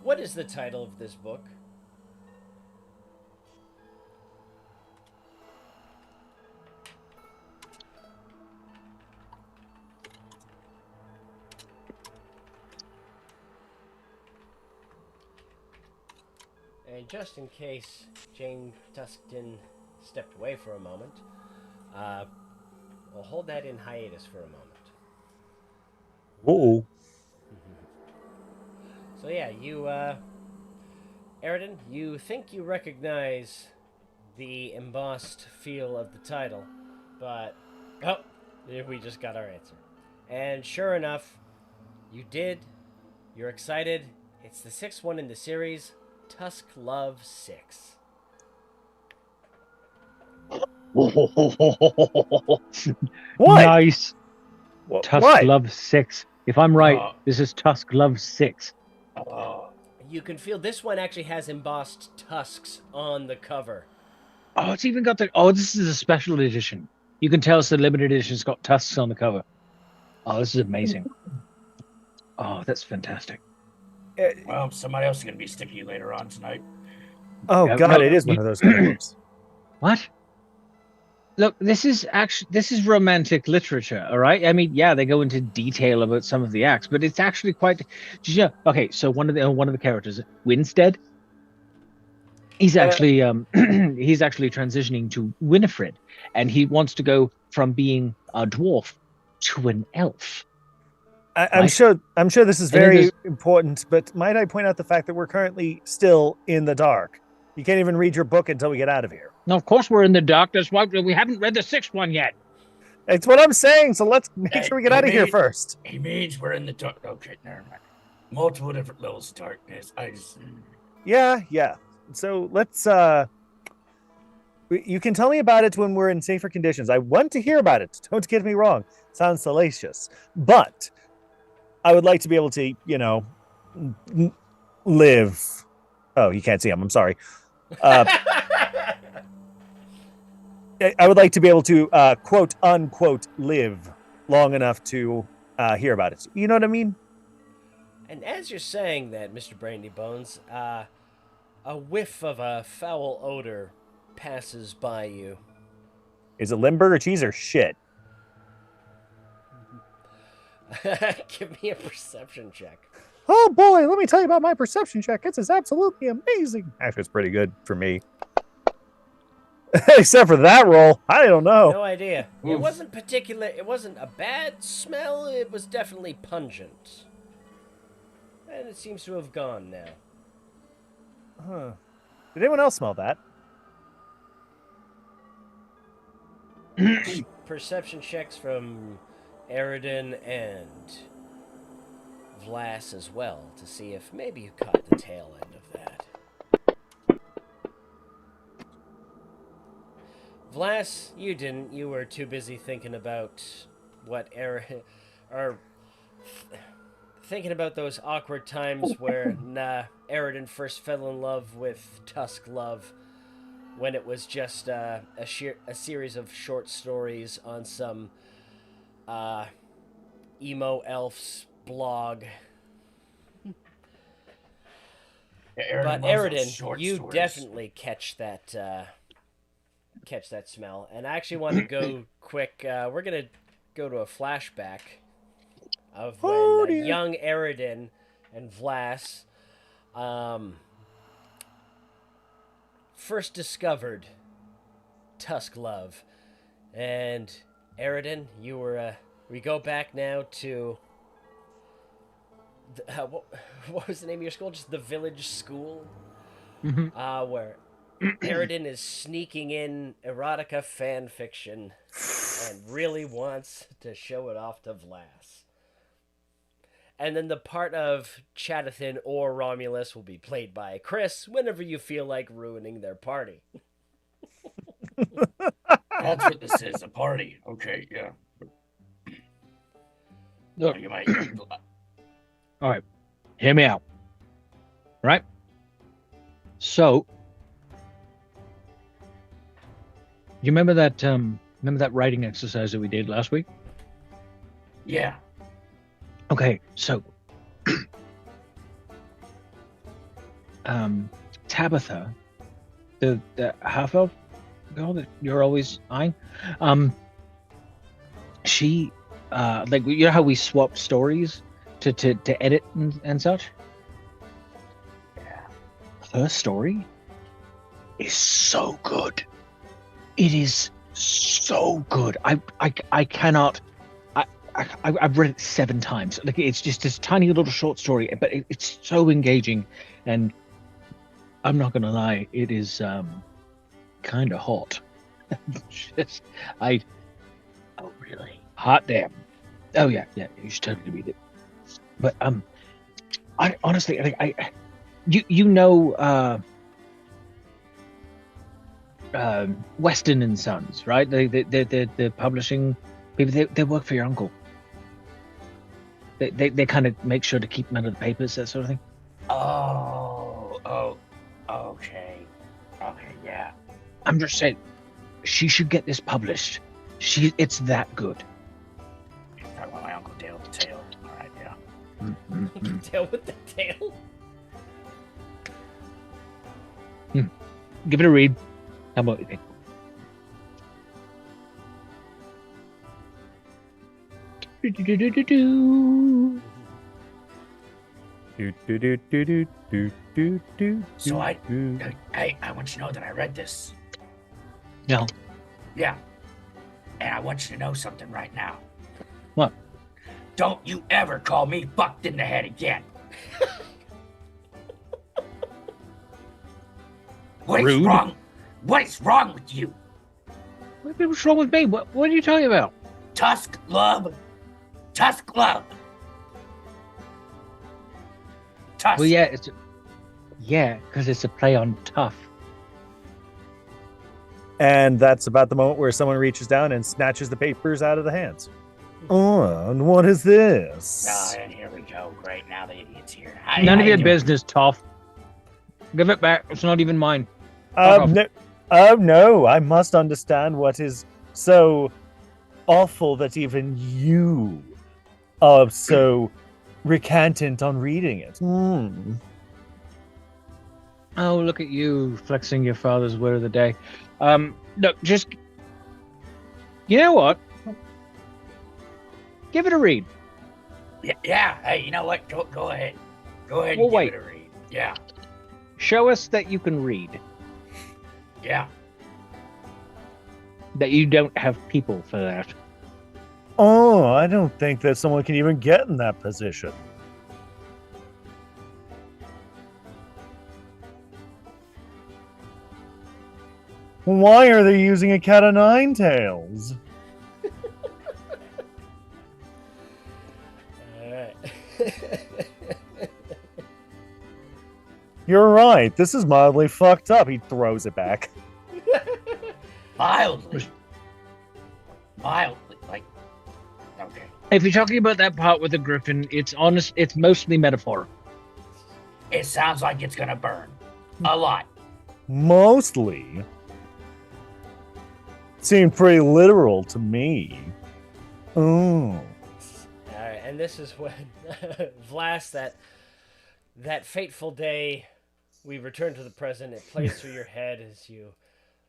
what is the title of this book? And just in case Jane Tuskton stepped away for a moment, we'll hold that in hiatus for a moment. Uh-oh. So yeah, you, Eridan, you think you recognize the embossed feel of the title, but, oh, we just got our answer. And sure enough, you did. You're excited. It's the 6th one in the series, Tusk Love 6. What? Nice. What? Tusk Love 6. If I'm right, this is Tusk Love 6. You can feel this one actually has embossed tusks on the cover. Oh, it's even got the... Oh, this is a special edition. You can tell it's the limited edition. It's got tusks on the cover. Oh, this is amazing. Oh, that's fantastic. Well, somebody else is going to be sticky later on tonight. Oh, Yeah, God, no, it is one of those kind of books. What? Look, this is romantic literature, all right? I mean, yeah, they go into detail about some of the acts, but it's actually quite... Did you know? Okay, so one of the characters, Winstead, he's actually he's actually transitioning to Winifred, and he wants to go from being a dwarf to an elf. I'm sure this is very important, but might I point out the fact that we're currently still in the dark? You can't even read your book until we get out of here. No, of course we're in the dark. That's why we haven't read the 6th one yet. It's what I'm saying, so let's make sure we get out of here first. He means we're in the dark. Okay, never mind. Multiple different levels of darkness. Yeah. So let's you can tell me about it when we're in safer conditions. I want to hear about it. Don't get me wrong. Sounds salacious. But I would like to be able to, live. Oh, you can't see him. I'm sorry. I would like to be able to, quote unquote, live long enough to hear about it. You know what I mean? And as you're saying that, Mr. Brandy Bones, a whiff of a foul odor passes by you. Is it Limburger cheese or shit? Give me a perception check. Oh boy, let me tell you about my perception check. It's absolutely amazing. Actually, it's pretty good for me. Except for that roll. I don't know. No idea. It Oof. wasn't particular. It wasn't a bad smell. It was definitely pungent. And it seems to have gone now. Huh. Did anyone else smell that? Perception checks from Eridan and Vlas as well to see if maybe you caught the tail end of that. Vlas, you didn't. You were too busy thinking about what thinking about those awkward times where Eridan first fell in love with Tusk Love when it was just a series of short stories on some emo elf's blog. But Eridan, you definitely catch that smell. And I actually want to go quick. We're gonna go to a flashback of when young Eridan and Vlas first discovered Tusk Love. And Eridan, you were we go back now to what was the name of your school? Just the village school? Where Eridan is sneaking in erotica fan fiction and really wants to show it off to Vlas. And then the part of Chadathan or Romulus will be played by Chris whenever you feel like ruining their party. That's what this is, a party. Okay, yeah. Look. You might... All right, hear me out. Right? So, you remember that writing exercise that we did last week? Yeah. Okay, so Tabitha, the half elf girl that you're always eyeing, she like, you know how we swapped stories to edit and such? Yeah. Her story is so good. It is so good. I cannot. I've read it 7 times. Like, it's just this tiny little short story, but it's so engaging, and I'm not gonna lie, it is kind of hot. Oh really? Hot damn. Oh yeah, you should totally read it. But I honestly, you know, Weston and Sons, right? They're publishing people. They work for your uncle. They kind of make sure to keep them out of the papers, that sort of thing. Okay, yeah. I'm just saying, she should get this published. It's that good. Talking about my Uncle Dale the Tail. All right, yeah. Tail with the tail? Give it a read. How about you think? So I want you to know that I read this. No. Yeah. And I want you to know something right now. What? Don't you ever call me fucked in the head again. What is Rude. wrong? What is wrong with you? What's wrong with me? What are you talking about? Tusk love. Tusk love. Tusk. Well, yeah, because it's a play on tough. And that's about the moment where someone reaches down and snatches the papers out of the hands. Oh, and what is this? Oh, and here we go. Great, now the idiot's here. None of your business, Toff. Give it back. It's not even mine. No, I must understand what is so awful that even you are so recantant on reading it. Oh, look at you flexing your father's word of the day. Look, just you know what? Give it a read. Yeah. Hey, you know what? Go ahead. Go ahead Well, and wait. give it a read. Yeah. Show us that you can read. Yeah. That you don't have people for that. Oh, I don't think that someone can even get in that position. Why are they using a cat of nine tails? All right. You're right. This is mildly fucked up. He throws it back. Mildly. Like, okay. If you're talking about that part with the griffin, it's honest. It's mostly metaphor. It sounds like it's gonna burn. A lot. Mostly. Seemed pretty literal to me. Oh. All right, and this is when Vlas, that fateful day, we return to the present. It plays through your head as you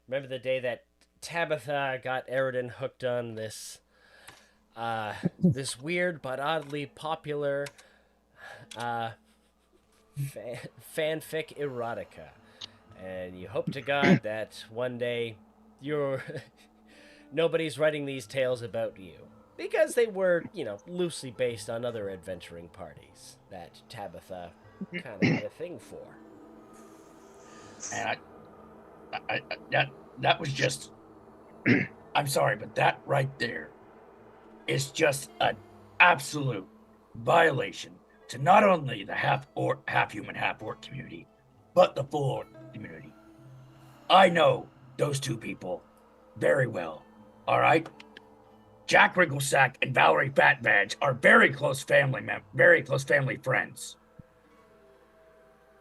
remember the day that Tabitha got Eridan hooked on this this weird but oddly popular fanfic erotica, and you hope to God that one day you're nobody's writing these tales about you, because they were, loosely based on other adventuring parties that Tabitha kind of had a thing for. And that was just. I'm sorry, but that right there is just an absolute violation to not only the half human, half orc community, but the full orc community. I know those two people very well. All right, Jack Wrigglesack and Valerie Fatbadge are very close family friends.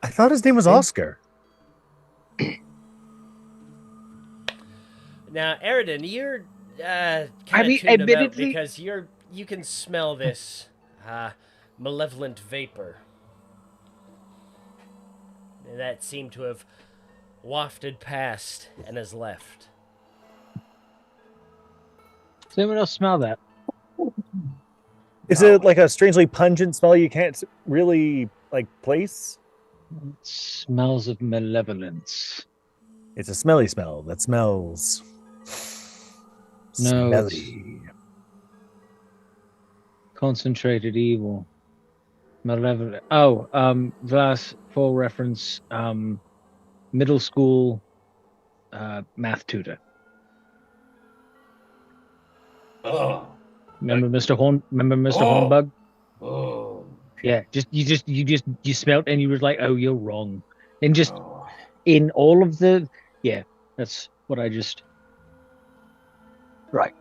I thought his name was Oscar. Now, Eridan, you're kind I of mean, tuned them out admittedly- because you can smell this malevolent vapor that seemed to have wafted past and has left. Does anyone else smell that? Is it like a strangely pungent smell you can't really place? It smells of malevolence. It's a smelly smell that smells No, it's- smelly. Concentrated evil. Malevolent. Oh, Vlas, for reference, middle school math tutor. Oh, Remember Mr. Hornbug? oh, Yeah, you smelt and you were like, oh, you're wrong. And just oh. in all of the, yeah, that's what I just. Right.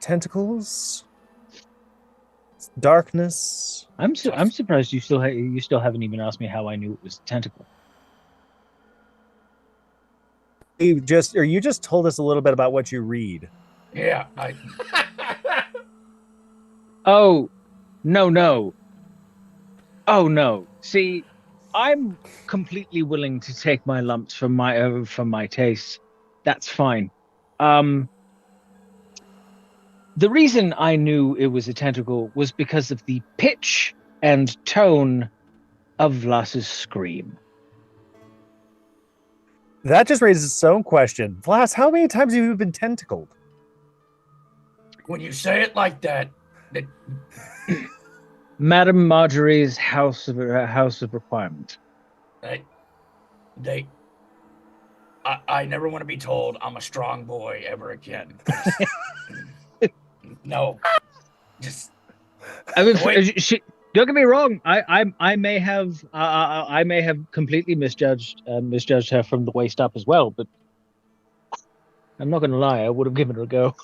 Tentacles, darkness. I'm surprised you still haven't even asked me how I knew it was a tentacle. You just told us a little bit about what you read. Yeah, Oh, no. Oh no. See, I'm completely willing to take my lumps from my taste. That's fine. The reason I knew it was a tentacle was because of the pitch and tone of Vlas's scream. That just raises its own question. Vlas, how many times have you been tentacled? when you say it like that, Madame Marjorie's house of requirement. I never want to be told I'm a strong boy ever again. No, just. I mean, Wait. don't get me wrong. I may have completely misjudged her from the waist up as well, but I'm not going to lie. I would have given her a go.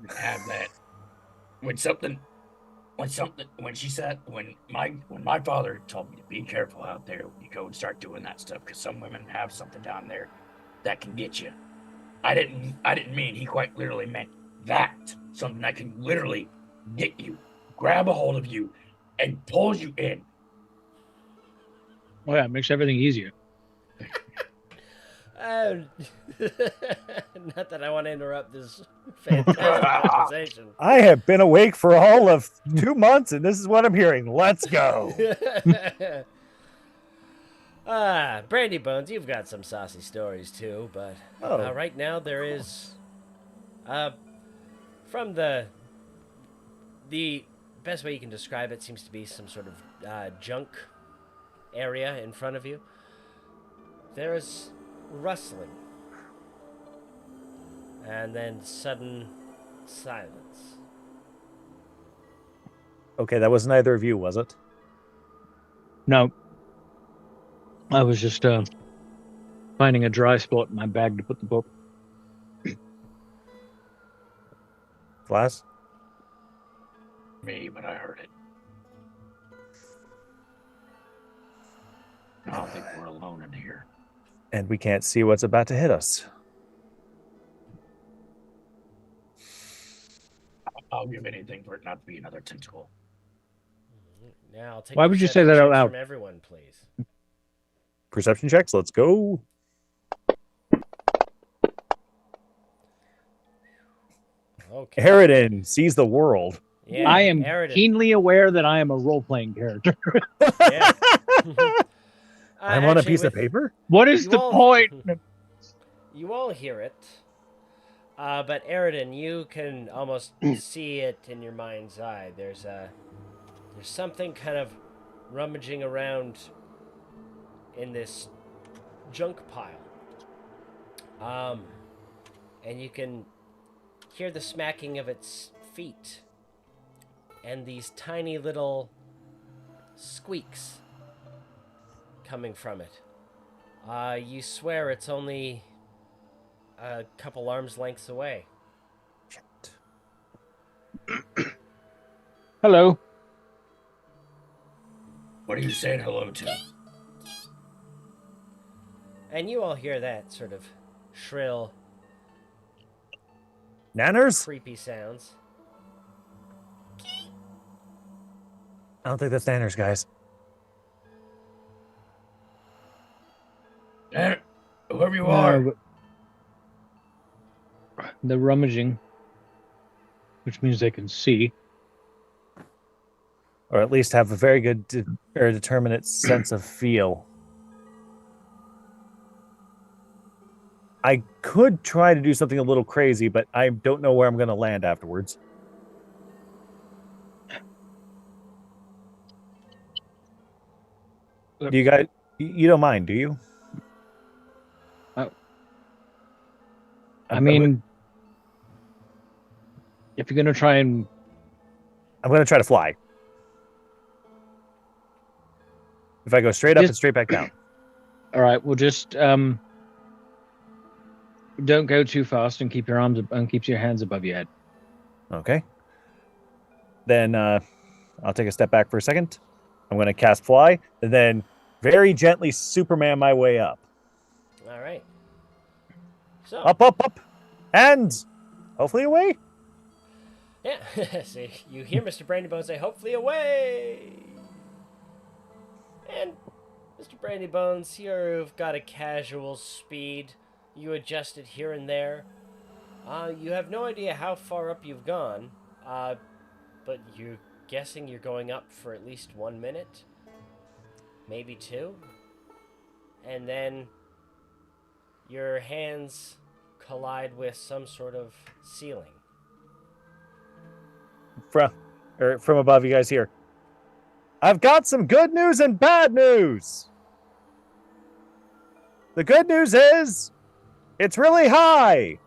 Have that. When my father told me to be careful out there when you go and start doing that stuff, because some women have something down there that can get you. I didn't mean he quite literally meant that. Something that can literally get you, grab a hold of you, and pulls you in. Oh yeah, it makes everything easier. Not that I want to interrupt this fantastic conversation. I have been awake for all of 2 months, and this is what I'm hearing. Let's go. Brandy Bones, you've got some saucy stories too, but right now there is, from the best way you can describe it seems to be some sort of junk area in front of you. There is rustling, and then sudden silence. Okay, that was neither of you, was it? No. I was just finding a dry spot in my bag to put the book. Glass? Me, but I heard it. I don't think we're alone in here. And we can't see what's about to hit us. I'll give anything for it not to be another tentacle. Now, I'll take Why would you say that out perception checks loud? from everyone, please. Perception checks, let's go. Okay. Harridan sees the world. Yeah, I am Eridan. keenly aware that I am a role-playing character. Yeah. I'm on a Actually, piece of with- paper? What is You the all- point? You all hear it, but Eridan, you can almost see it in your mind's eye. There's something kind of rummaging around in this junk pile, and you can hear the smacking of its feet and these tiny little squeaks coming from it. You swear it's only a couple arms lengths away. Hello. What are you saying hello to? And you all hear that sort of shrill, Nanners? creepy sounds. I don't think that's Nanners, guys. Whoever you are. but the rummaging, which means they can see. Or at least have a very good or determinate sense of feel. I could try to do something a little crazy, but I don't know where I'm going to land afterwards. Do you guys, you don't mind, do you? I mean, if you're gonna try and I'm going to try to fly. If I go straight up and straight back down. all right, we'll just don't go too fast and keep your arms and keep your hands above your head. Okay. Then I'll take a step back for a second. I'm going to cast fly, and then very gently Superman my way up. All right. So, Up, up, up, and hopefully away. yeah. So you hear Mr. Brandybones say, "Hopefully away." And Mr. Brandybones, you've got a casual speed. You adjust it here and there. You have no idea how far up you've gone, but you're guessing you're going up for at least 1 minute, maybe 2. And then your hands collide with some sort of ceiling. From above, you guys hear. I've got some good news and bad news. The good news is it's really high.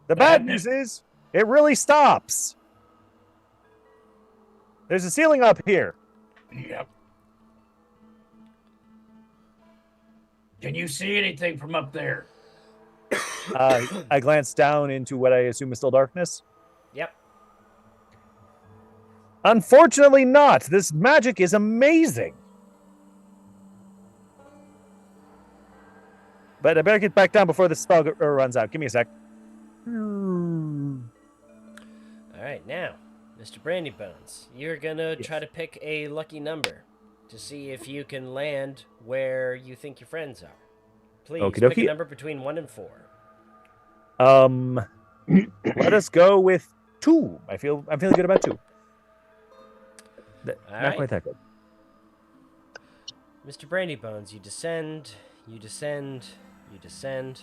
The bad news is it really stops. There's a ceiling up here. Yep. Can you see anything from up there? I glance down into what I assume is still darkness. Yep. Unfortunately not. This magic is amazing. But I better get back down before the spell runs out. Give me a sec. right, now, Mr. Brandy Bones, you're gonna try to pick a lucky number to see if you can land where you think your friends are. Please Okie pick a dokie. number between 1 and 4. Let us go with 2. I'm feeling good about 2. All Not right. quite that good. Mr. Brandy Bones, you descend, you descend, you descend.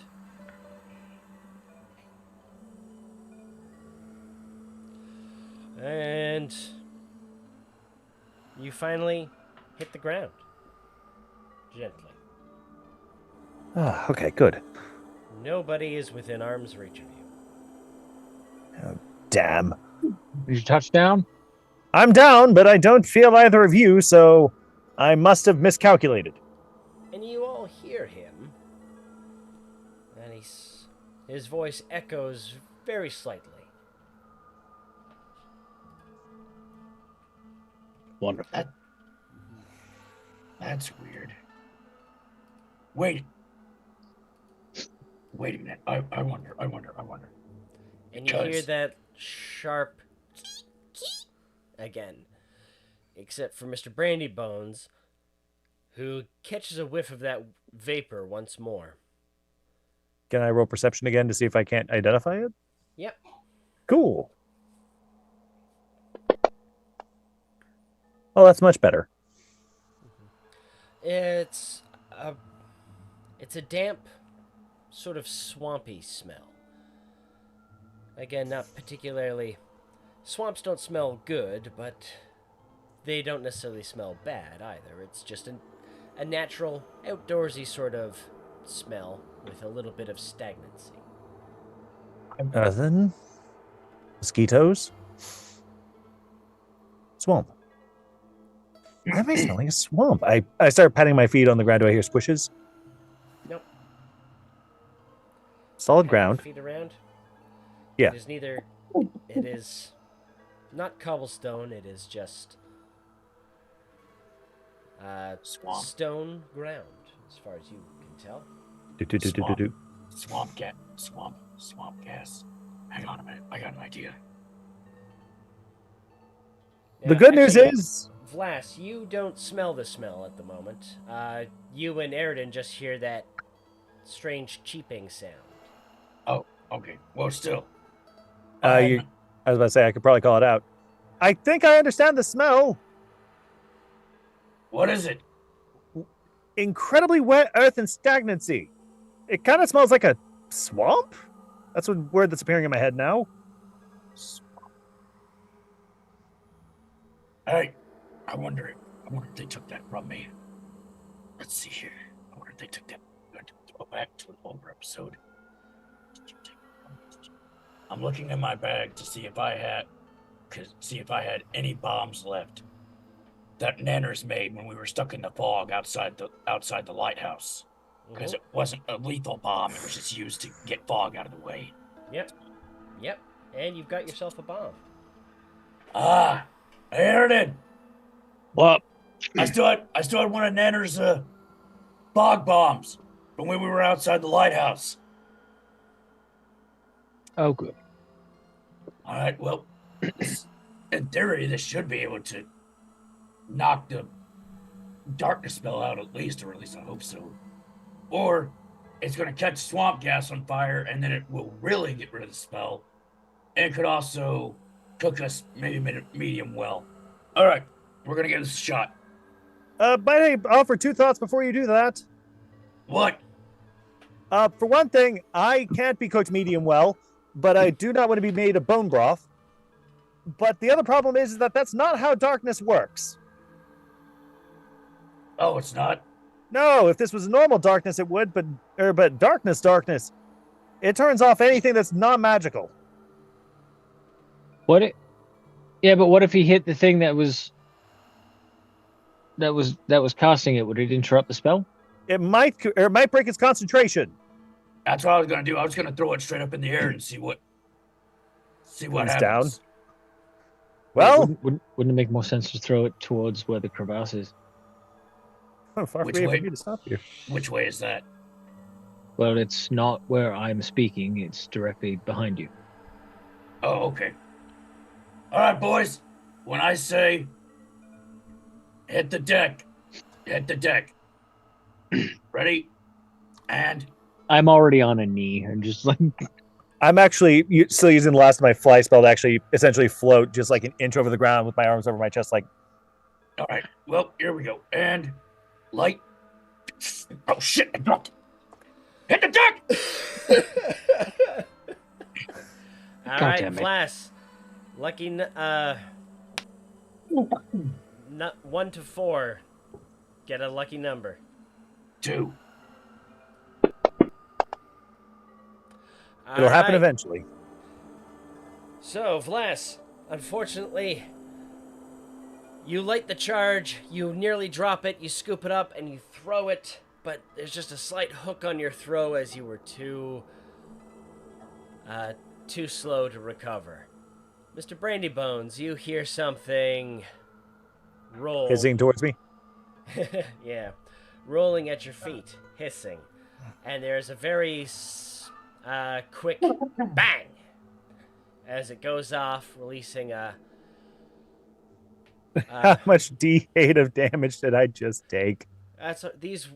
And you finally hit the ground. Gently. Okay, good. Nobody is within arm's reach of you. Oh, damn. Did you touch down? I'm down, but I don't feel either of you, so I must have miscalculated. And you all hear him. And his voice echoes very slightly. Wonderful. That's weird. Wait a minute. I wonder. And you hear Because- that sharp again. Except for Mr. Brandy Bones, who catches a whiff of that vapor once more. Can I roll perception again to see if I can't identify it? Yep. Cool. Oh, that's much better. It's a damp, sort of swampy smell. Again, not particularly. Swamps don't smell good, but they don't necessarily smell bad either. It's just a natural, outdoorsy sort of smell with a little bit of stagnancy. Then mosquitoes, swamp. Why am I smelling a swamp? I start patting my feet on the ground. Do I hear squishes? Nope. Solid Pat your ground. Feet around. Yeah. It is neither. It is not cobblestone. It is just Swamp. stone ground, as far as you can tell. Do. Swamp gas. Hang on a minute. I got an idea. The Now, good news actually, is, Vlas, you don't smell the smell at the moment. You and Aridin just hear that strange cheeping sound. Okay. Well, still. I was about to say I could probably call it out. I think I understand the smell. What is it? Incredibly wet earth and stagnancy. It kind of smells like a swamp. That's a word that's appearing in my head now. Hey, I wonder if they took that from me. Let's see here. I wonder if they took that. I'm going to go back to an older episode. I'm looking in my bag to see if I had any bombs left that Nanners made when we were stuck in the fog outside the lighthouse. Because it wasn't a lethal bomb; it was just used to get fog out of the way. Yep. And you've got yourself a bomb. Ah, I heard it. What? I still had one of Nanner's fog bombs from when we were outside the lighthouse. Oh, good. All right, well, in theory, this should be able to knock the darkness spell out at least I hope so. Or it's going to catch swamp gas on fire, and then it will really get rid of the spell. And it could also cook us maybe medium well. All right, we're going to give this a shot. Might I offer 2 thoughts before you do that? What? For one thing, I can't be cooked medium well, but I do not want to be made of bone broth. But the other problem is that that's not how darkness works. Oh, it's not? No, if this was normal darkness, it would, but darkness, it turns off anything that's not magical. Yeah, but what if he hit the thing that was casting it? Would it interrupt the spell? It might break its concentration. That's what I was going to do. I was going to throw it straight up in the air and see what Comes happens. down. Well, Wouldn't it make more sense to throw it towards where the crevasse is? far Which away way? for me to stop you. Which way is that? Well, it's not where I'm speaking. It's directly behind you. Oh, okay. All right, boys. When I say hit the deck, hit the deck. Ready? And I'm already on a knee. I'm just like, I'm actually still using the last of my fly spell to actually essentially float just like an inch over the ground with my arms over my chest. Like, all right. Well, here we go. And light. Oh shit! I dropped it. Hit the deck. All God right, damn it. Flass. Lucky, not 1 to 4. Get a lucky number. 2. it'll happen Alright. eventually. So, Vlas, unfortunately, you light the charge, you nearly drop it, you scoop it up, and you throw it, but there's just a slight hook on your throw as you were too slow to recover. Mr. Brandybones, you hear something roll. Hissing towards me. Yeah, rolling at your feet, hissing. And there's a very quick bang as it goes off, releasing a... How much D8 of damage did I just take? These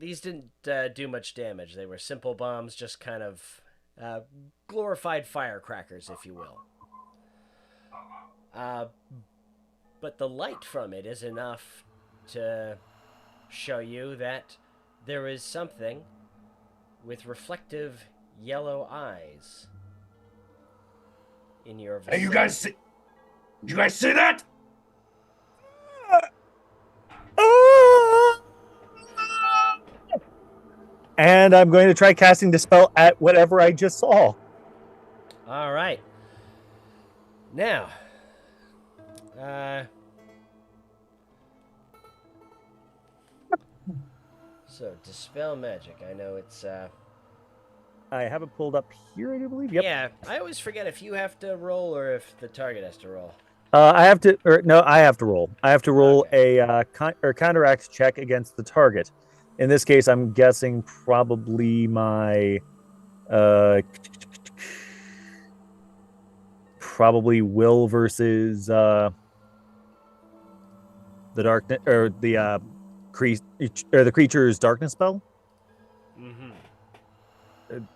didn't do much damage. They were simple bombs, just kind of glorified firecrackers, if you will. But the light from it is enough to show you that there is something with reflective yellow eyes in your vicinity. Hey, you guys see? Did you guys see that? And I'm going to try casting Dispel at whatever I just saw. All right. Now, so Dispel Magic. I know it's I have it pulled up here, I do believe. Yep. Yeah, I always forget if you have to roll or if the target has to roll. I have to, or no, I have to roll. I have to roll a counteract check against the target. In this case, I'm guessing probably my, probably will versus the darkness or the the creature's darkness spell. Mm-hmm.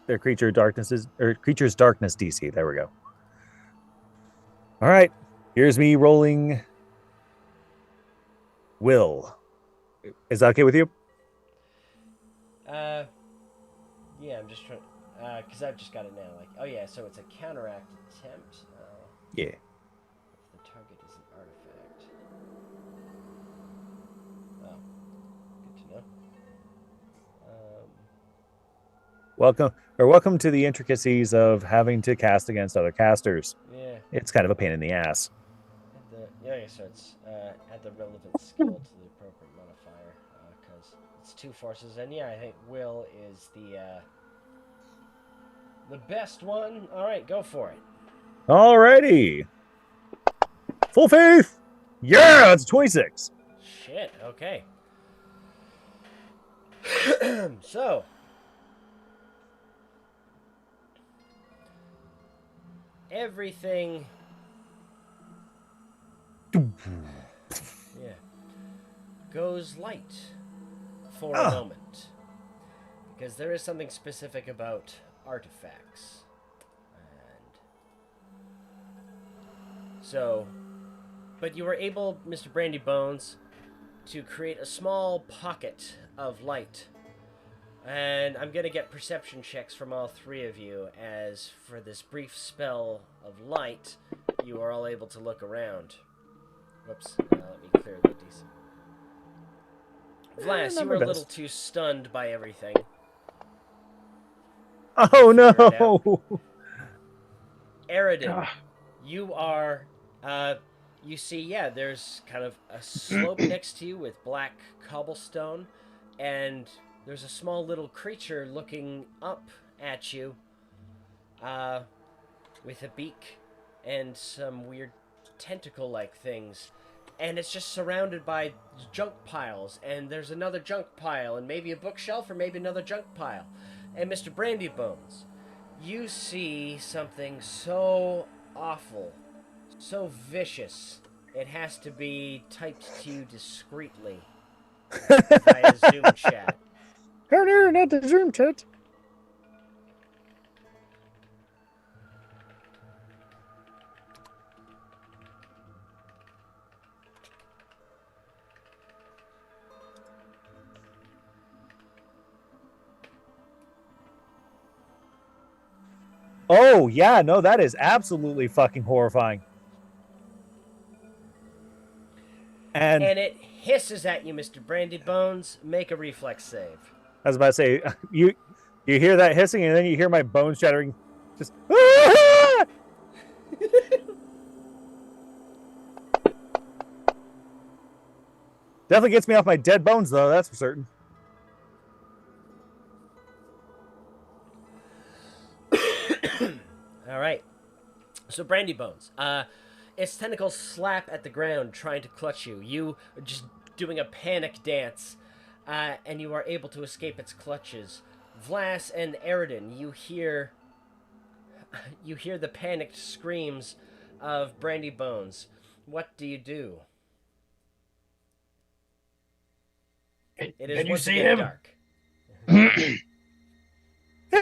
Their creature's darkness DC. There we go. All right, here's me rolling. Will, is that okay with you? Yeah, I'm just trying, because I've just got it now. Like, oh yeah, so it's a counteract attempt. Yeah. If the target is an artifact. Oh, good to know. Welcome to the intricacies of having to cast against other casters. Yeah. It's kind of a pain in the ass. So it's add the relevant skill to the appropriate modifier, because it's 2 forces, and yeah, I think will is the best one. All right, go for it. Alrighty. Full faith. Yeah, it's 26. Shit. Okay. So. Everything, goes light for a moment, because there is something specific about artifacts, and so, but you were able, Mr. Brandybones, to create a small pocket of light. And I'm going to get perception checks from all 3 of you, as for this brief spell of light, you are all able to look around. Whoops, let me clear these. Vlas, you were a little too stunned by everything. Oh no! Aridin, you are, you see, yeah, there's kind of a slope next to you with black cobblestone, and there's a small little creature looking up at you, with a beak and some weird tentacle-like things. And it's just surrounded by junk piles, and there's another junk pile, and maybe a bookshelf, or maybe another junk pile. And Mr. Brandybones, you see something so awful, so vicious, it has to be typed to you discreetly via Zoom chat. No, not the Zoom chat. Oh, yeah, no, that is absolutely fucking horrifying. And it hisses at you, Mr. Brandy Bones. Make a reflex save. I was about to say, you hear that hissing, and then you hear my bones shattering. Just definitely gets me off my dead bones, though. That's for certain. All right. So Brandy Bones, its tentacles slap at the ground, trying to clutch you. You are just doing a panic dance, and you are able to escape its clutches. Vlas and Eridan, you hear the panicked screams of Brandy Bones. What do you do? It is Did you once see again him? dark.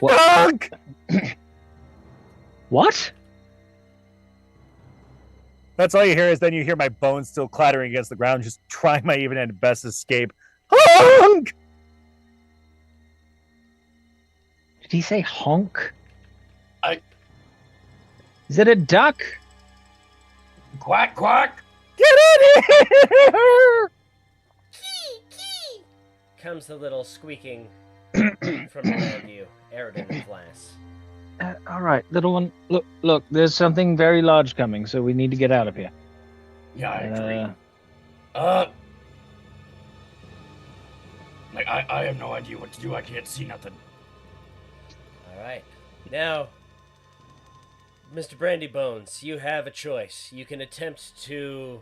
What? What? That's all you hear is then you hear my bones still clattering against the ground, just trying my even and best to escape. Honk! Did he say honk? I- Is it a duck? Quack, quack. Get in here! Comes the little squeaking from around you, Eridan and Vlas. All right, little one. Look. There's something very large coming, so we need to get out of here. Yeah, I agree. Uh, Like, I have no idea what to do. I can't see nothing. All right. Now, Mr. Brandy Bones, you have a choice. You can attempt to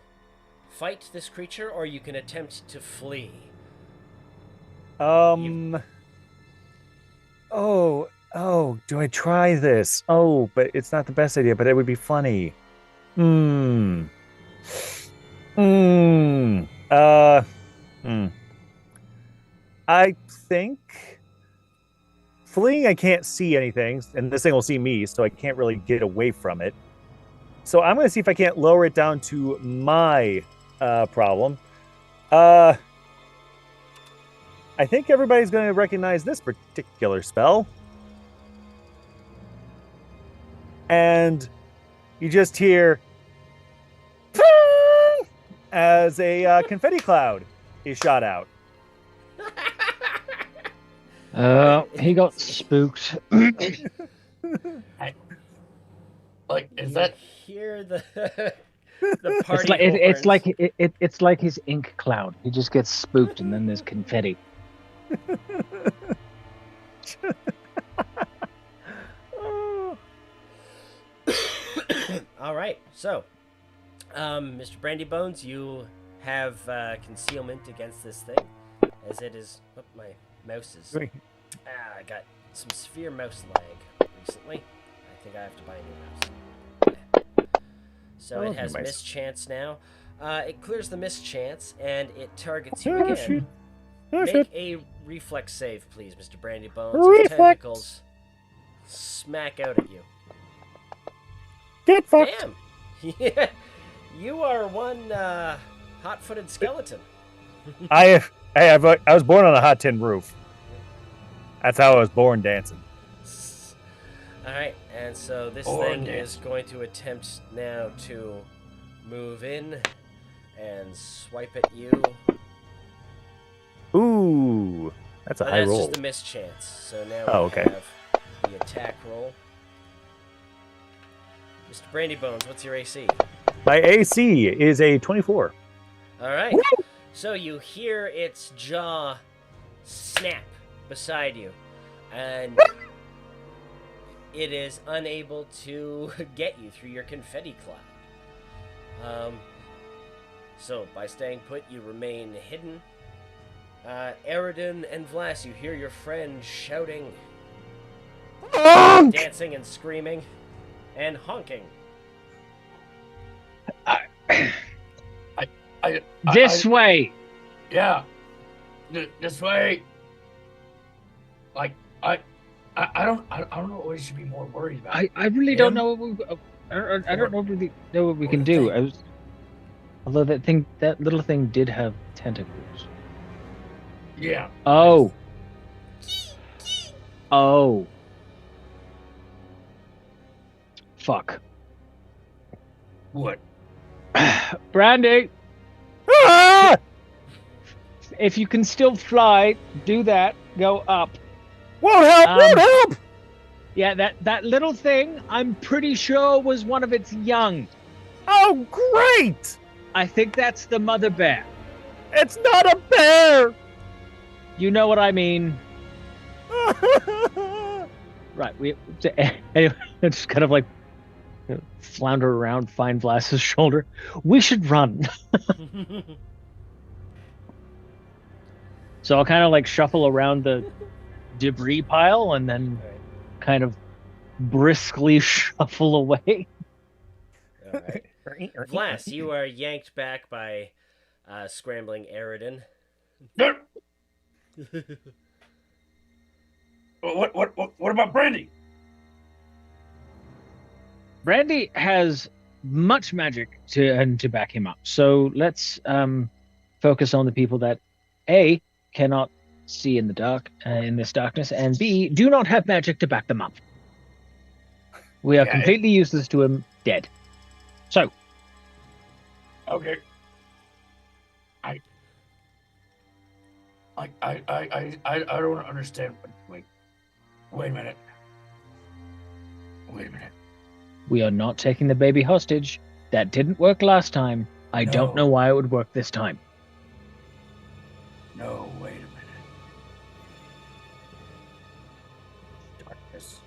fight this creature, or you can attempt to flee. Oh, do I try this? Oh, but it's not the best idea, but it would be funny. I think fleeing, I can't see anything, and this thing will see me, so I can't really get away from it. So I'm going to see if I can't lower it down to my problem. I think everybody's going to recognize this particular spell. And you just hear as a confetti cloud is shot out. he got spooked. Like, is You that... hear the party It's like his ink cloud. He just gets spooked, and then there's confetti. All right. So, Mr. Brandy Bones, you have concealment against this thing, as it is. Oh, my mouse is. I got some severe mouse lag recently. I think I have to buy a new mouse. So it has mischance now. It clears the mischance and it targets you again. Make a reflex save, please, Mr. Brandy Bones. Its tentacles smack out at you. Get fucked. Damn! Yeah, you are one hot-footed skeleton. I was born on a hot tin roof. That's how I was born dancing. Alright, and so this thing is going to attempt now to move in and swipe at you. Ooh, that's a high roll. That's just a mischance. So now we have the attack roll. Mr. Brandy Bones, what's your AC? My AC is a 24. Alright, so you hear its jaw snap beside you, and it is unable to get you through your confetti cloud. So by staying put, you remain hidden. Eridan and Vlas, you hear your friend shouting, dancing and screaming, and honking. This way. Yeah. This way. Like I don't know what we should be more worried about. I really don't Him? know what we. I don't really know what we Or can the do. thing. Although that little thing did have tentacles. Yeah. Oh. Oh. Fuck. What? Brandy, Ah! if you can still fly, do that. Go up. Won't help! Won't help! Yeah, that little thing, I'm pretty sure was one of its young. Oh, great! I think that's the mother bear. It's not a bear! You know what I mean. Right, anyway, just kind of like flounder around, find Vlas's shoulder. We should run. So I'll kind of like shuffle around the debris pile and then kind of briskly shuffle away. All right. Vlas, you are yanked back by scrambling Aridin. What about Brandy? Brandy has much magic to back him up. So let's focus on the people that A, cannot see in the dark in this darkness, and B, do not have magic to back them up. We are completely useless to him, dead. So. Okay. I don't understand. Wait a minute. Wait a minute. We are not taking the baby hostage. That didn't work last time. I don't know why it would work this time. No, wait a minute. Darkness.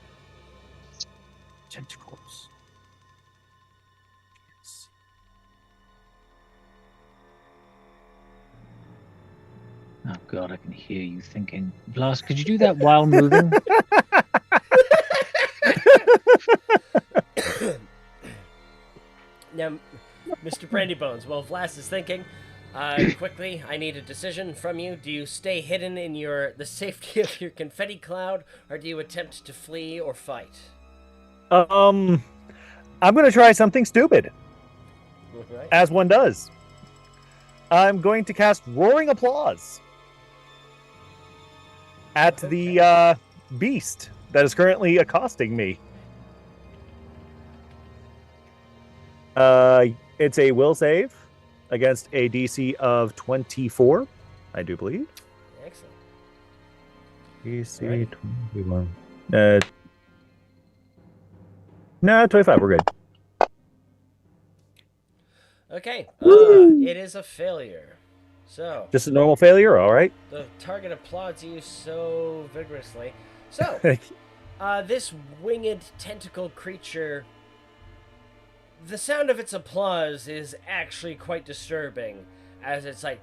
Tentacles. Yes. Oh god, I can hear you thinking. Vlas, could you do that while moving? Now, Mr. Brandybones, while Vlas is thinking, quickly, I need a decision from you. Do you stay hidden in the safety of your confetti cloud, or do you attempt to flee or fight? I'm gonna try something stupid, Right. as one does. I'm going to cast Roaring Applause at the beast that is currently accosting me. It's a will save against a DC of 24, I do believe. Excellent. DC 21. No, 25. We're good. Okay. It is a failure. So Just a normal failure. All right. the target applauds you so vigorously. So this winged tentacle creature, the sound of its applause is actually quite disturbing, as it's like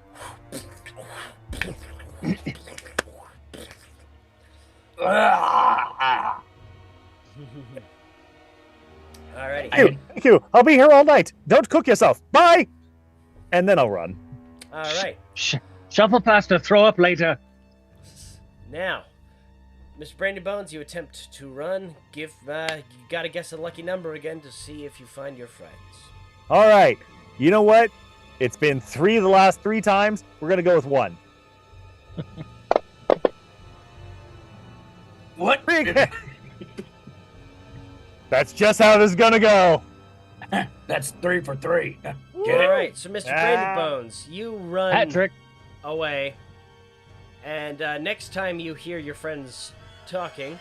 alrighty. Thank you. I'll be here all night. Don't cook yourself. Bye. And then I'll run. Alright. Shuffle past to throw up later. Now, Mr. Brandybones, you attempt to run. You gotta guess a lucky number again to see if you find your friends. All right. You know what? It's been 3 the last 3 times. We're gonna go with 1. What? That's just how this is gonna go. That's 3 for 3. Get it? Alright, so Mr. Brandybones, you run Patrick. away. And next time you hear your friends talking,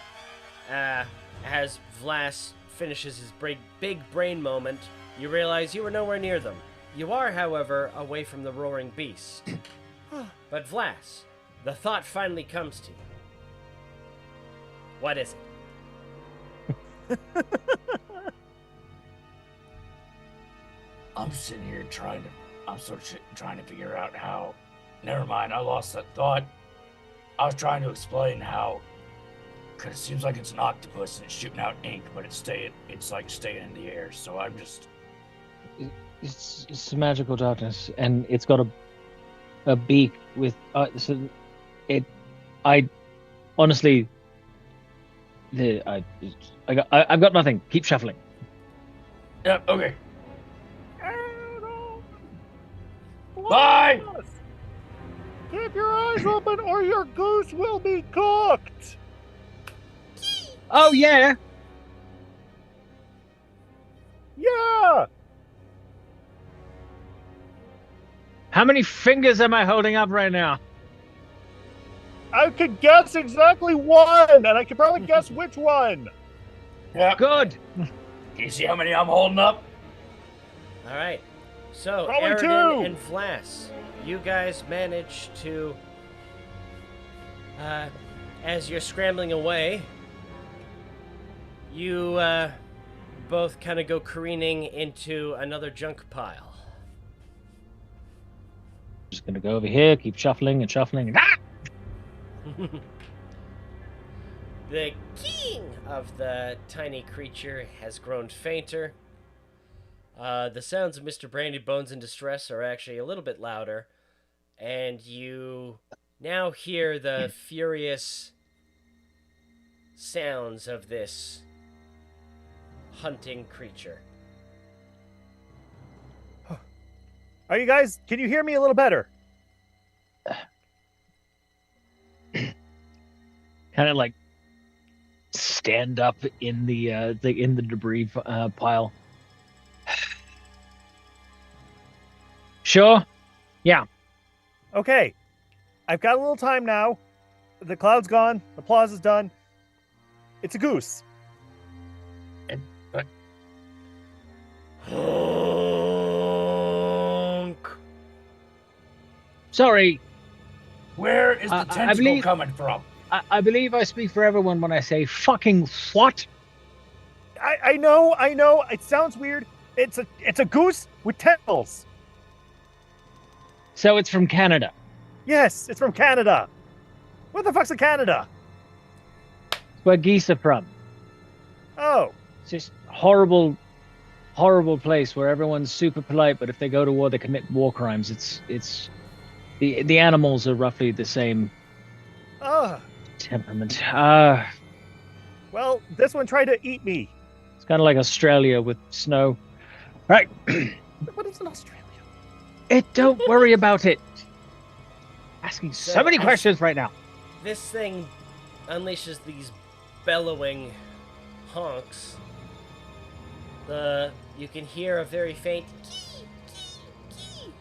as Vlas finishes his big brain moment, you realize you were nowhere near them. You are, however, away from the roaring beast. But Vlas, the thought finally comes to you. What is it? I'm sitting here trying to figure out how. Never mind, I lost that thought. I was trying to explain how, because it seems like it's an octopus and it's shooting out ink, but it's like staying in the air. So I'm just. It's magical darkness, and it's got a beak with so it. I honestly, I've got nothing. Keep shuffling. Yep. Okay. Bye. Keep your eyes open, or your goose will be cooked. Oh yeah. Yeah. How many fingers am I holding up right now? I could guess exactly one, and I could probably guess which one. Yep. Good. Can you see how many I'm holding up? All right. So, Probably Aridin two. and Flass, you guys manage to, as you're scrambling away, you both kind of go careening into another junk pile. Just gonna go over here, keep shuffling and shuffling. And, The king of the tiny creature has grown fainter. The sounds of Mr. Brandy Bones in distress are actually a little bit louder, and you now hear the furious sounds of this hunting creature. Are you guys? Can you hear me a little better? kind of like stand up in the debris pile. Sure. Yeah. Okay. I've got a little time now. The cloud's gone. The applause is done. It's a goose. Sorry. Where is the I tentacle believe- coming from? I believe I speak for everyone when I say fucking what? I know. It sounds weird. It's a goose with tentacles. So it's from Canada. Yes, it's from Canada. Where the fuck's in Canada? It's where geese are from. Oh. It's just horrible place where everyone's super polite, but if they go to war, they commit war crimes. It's the animals are roughly the same temperament. Well, this one tried to eat me. It's kind of like Australia with snow. Right. What is in Australia? Don't worry about it. Asking so So, many as- questions right now. This thing unleashes these bellowing honks. You can hear a very faint kee, kee, kee,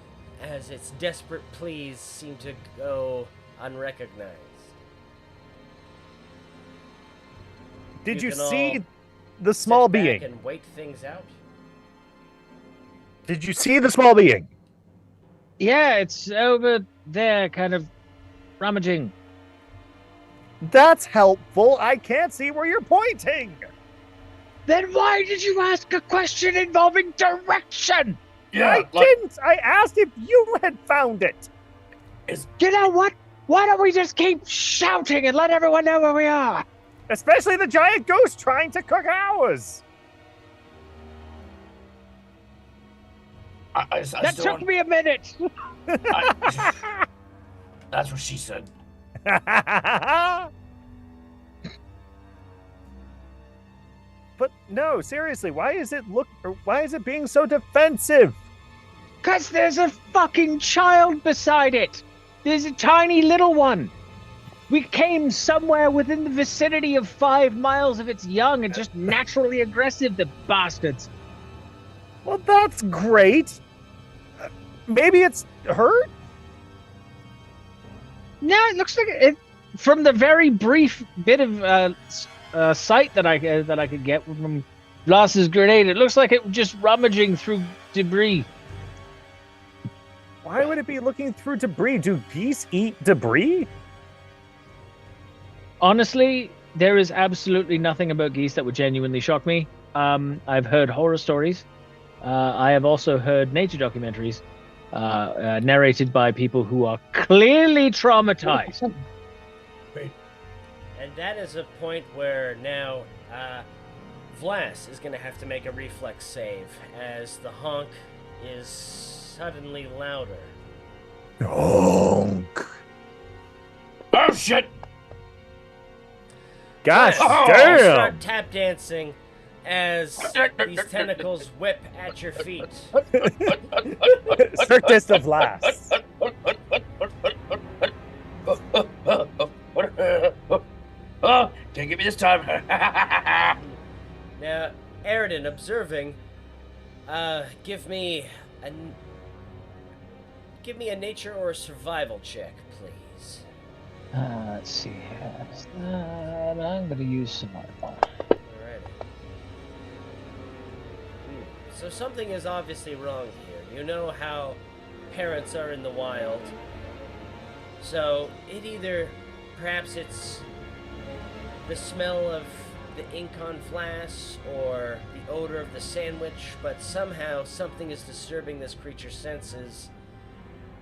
as its desperate pleas seem to go unrecognized. Did you can see all the small Sit back being? and wait things out. Did you see the small being? Yeah, it's over there, kind of rummaging. That's helpful. I can't see where you're pointing. Then why did you ask a question involving direction? I didn't. I asked if you had found it. You know what? Why don't we just keep shouting and let everyone know where we are? Especially the giant ghost trying to cook ours. I That still took want- me a minute. That's what she said. But no, seriously, why is it being so defensive? Because there's a fucking child beside it. There's a tiny little one. We came somewhere within the vicinity of 5 miles of its young and just naturally aggressive, the bastards. Well, that's great. Maybe it's hurt? No, it looks like it. From the very brief bit of sight that I could get from Bloss's grenade, it looks like it was just rummaging through debris. Why would it be looking through debris? Do geese eat debris? Honestly, there is absolutely nothing about geese that would genuinely shock me. I've heard horror stories. I have also heard nature documentaries narrated by people who are clearly traumatized. And that is a point where now Vlas is going to have to make a reflex save as the honk is suddenly louder. Honk. Oh shit! Gosh Oh, You damn! start tap dancing as these tentacles whip at your feet. Strictest of last. Oh, can't get me this time. Now, Aridin, observing, give me a nature or a survival check, please. Let's see. I'm going to use survival. Alrighty. So something is obviously wrong here. You know how parents are in the wild. So perhaps it's the smell of the ink on flask or the odor of the sandwich, but somehow something is disturbing this creature's senses.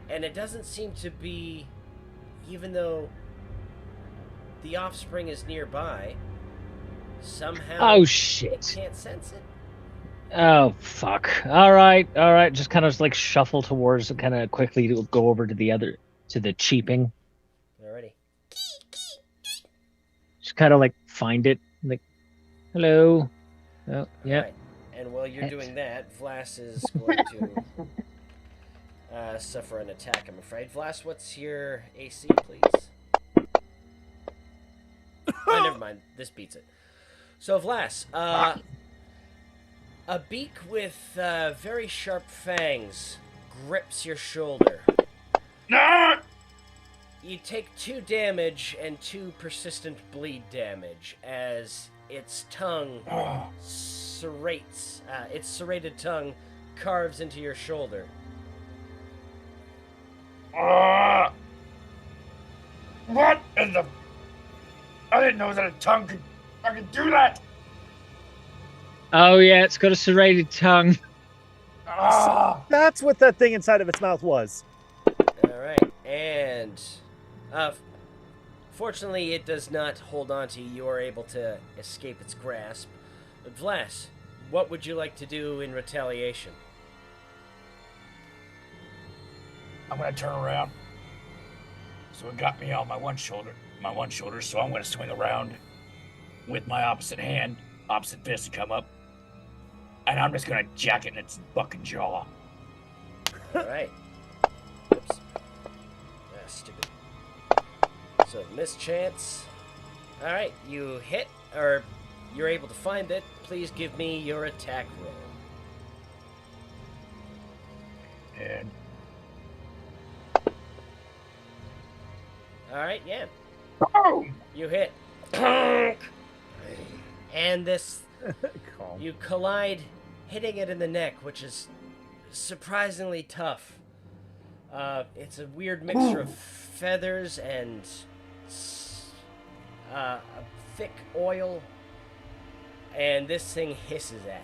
And it doesn't seem to be, even though the offspring is nearby, somehow Oh, it shit. can't sense it. Oh, fuck. All right. Just kind of like shuffle towards, kind of quickly go over to the cheeping. Alrighty. Just kind of like find it. Like, hello. Oh, yeah. Alright. And while you're doing that, Vlas is going to suffer an attack, I'm afraid. Vlas, what's your AC, please? Oh, never mind. This beats it. So, Vlas, a beak with very sharp fangs grips your shoulder. No! You take 2 damage and 2 persistent bleed damage as its tongue serrates. Its serrated tongue carves into your shoulder. What in the... I didn't know that a tongue could fucking do that! Oh, yeah, it's got a serrated tongue. That's what that thing inside of its mouth was. Alright, and... fortunately, it does not hold on to you. You are able to escape its grasp. But Vlas, what would you like to do in retaliation? I'm gonna turn around. So it got me on my one shoulder, so I'm gonna swing around with my opposite fist to come up. And I'm just gonna jack it in its fucking jaw. Alright. Oops. Stupid. So, mischance. Alright, you hit, or you're able to find it. Please give me your attack roll. And Alright, yeah. boom! You hit. And this, Calm. you collide, hitting it in the neck, which is surprisingly tough. It's a weird mixture of feathers and a thick oil, and this thing hisses at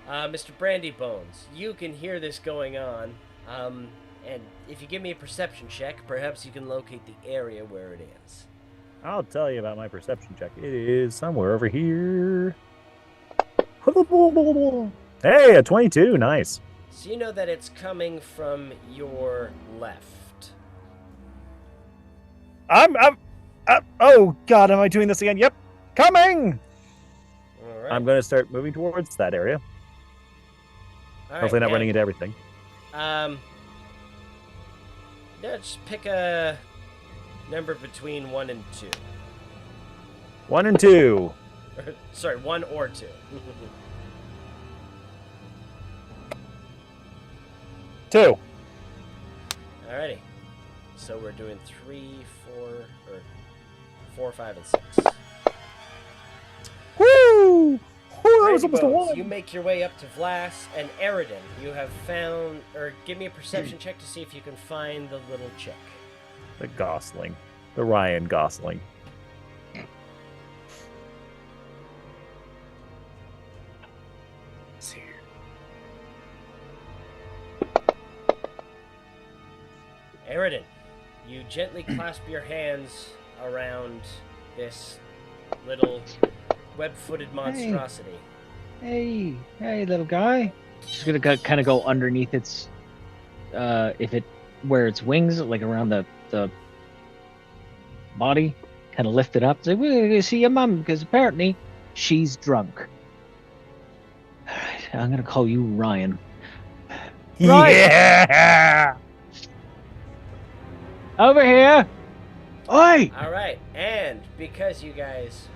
you. Mr. Brandy Bones, you can hear this going on, and if you give me a perception check, perhaps you can locate the area where it is. I'll tell you about my perception check. It is somewhere over here. Hey, a 22. Nice. So you know that it's coming from your left. Oh, God, am I doing this again? Yep. Coming! All right. I'm going to start moving towards that area. All right, Hopefully not and, running into everything. Yeah, just pick a number between 1 and 2. 1 and 2. Sorry, 1 or 2. 2. Alrighty. So we're doing 3, 4, 5, and 6. Woo! Woo, that was Randy almost a Bones, 1. you make your way up to Vlas and Aridin. You have found, or give me a perception check to see if you can find the little chick. The Gosling. The Ryan Gosling. It's here. Aridin, you gently clasp your hands around this little web-footed monstrosity. Hey, little guy. Just gonna kind of go underneath its, where its wings, like around the body, kind of lift it up. Say, we're gonna see your mum because apparently she's drunk. All right, I'm gonna call you Ryan. Right. Yeah. Over here. Oi! All right, and because you guys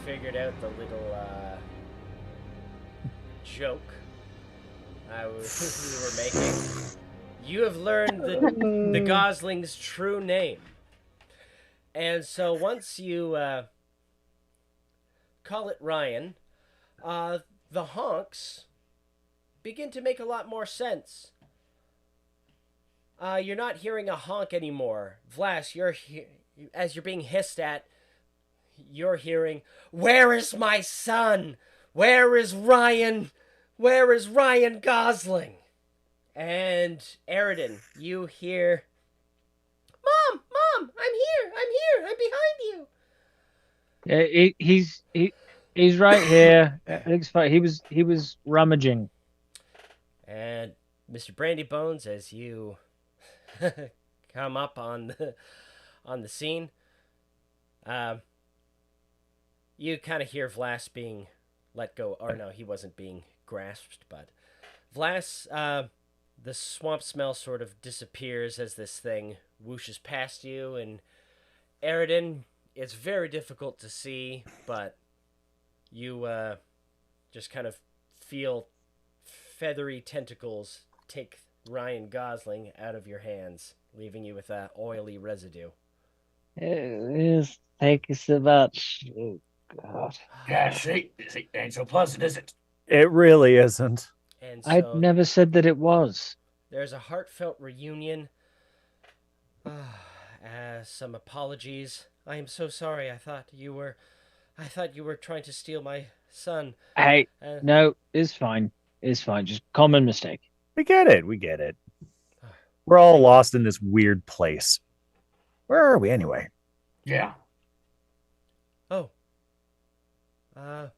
figured out the little joke we were making, you have learned the Gosling's true name. And so once you call it Ryan, the honks begin to make a lot more sense. You're not hearing a honk anymore. Vlas, as you're being hissed at, you're hearing, "Where is my son? Where is Ryan? Where is Ryan Gosling?" And Aridin, you hear, "Mom, I'm behind you." He's right here. It's fine. He was rummaging. And Mr. Brandy Bones, as you come up on the scene, you kind of hear Vlas being let go. Or no, he wasn't being grasped, but Vlas, the swamp smell sort of disappears as this thing whooshes past you, and Aridin, it's very difficult to see, but you just kind of feel feathery tentacles take Ryan Gosling out of your hands, leaving you with that oily residue. Thank you so much. Oh, God. Yeah, see, ain't so pleasant, is it? It really isn't. And so I'd never said that it was. there's a heartfelt reunion. Some apologies. I am so sorry. I thought you were trying to steal my son. Hey, no, it's fine. It's fine. Just common mistake. We get it. We're all lost in this weird place. Where are we anyway? Yeah. Oh. I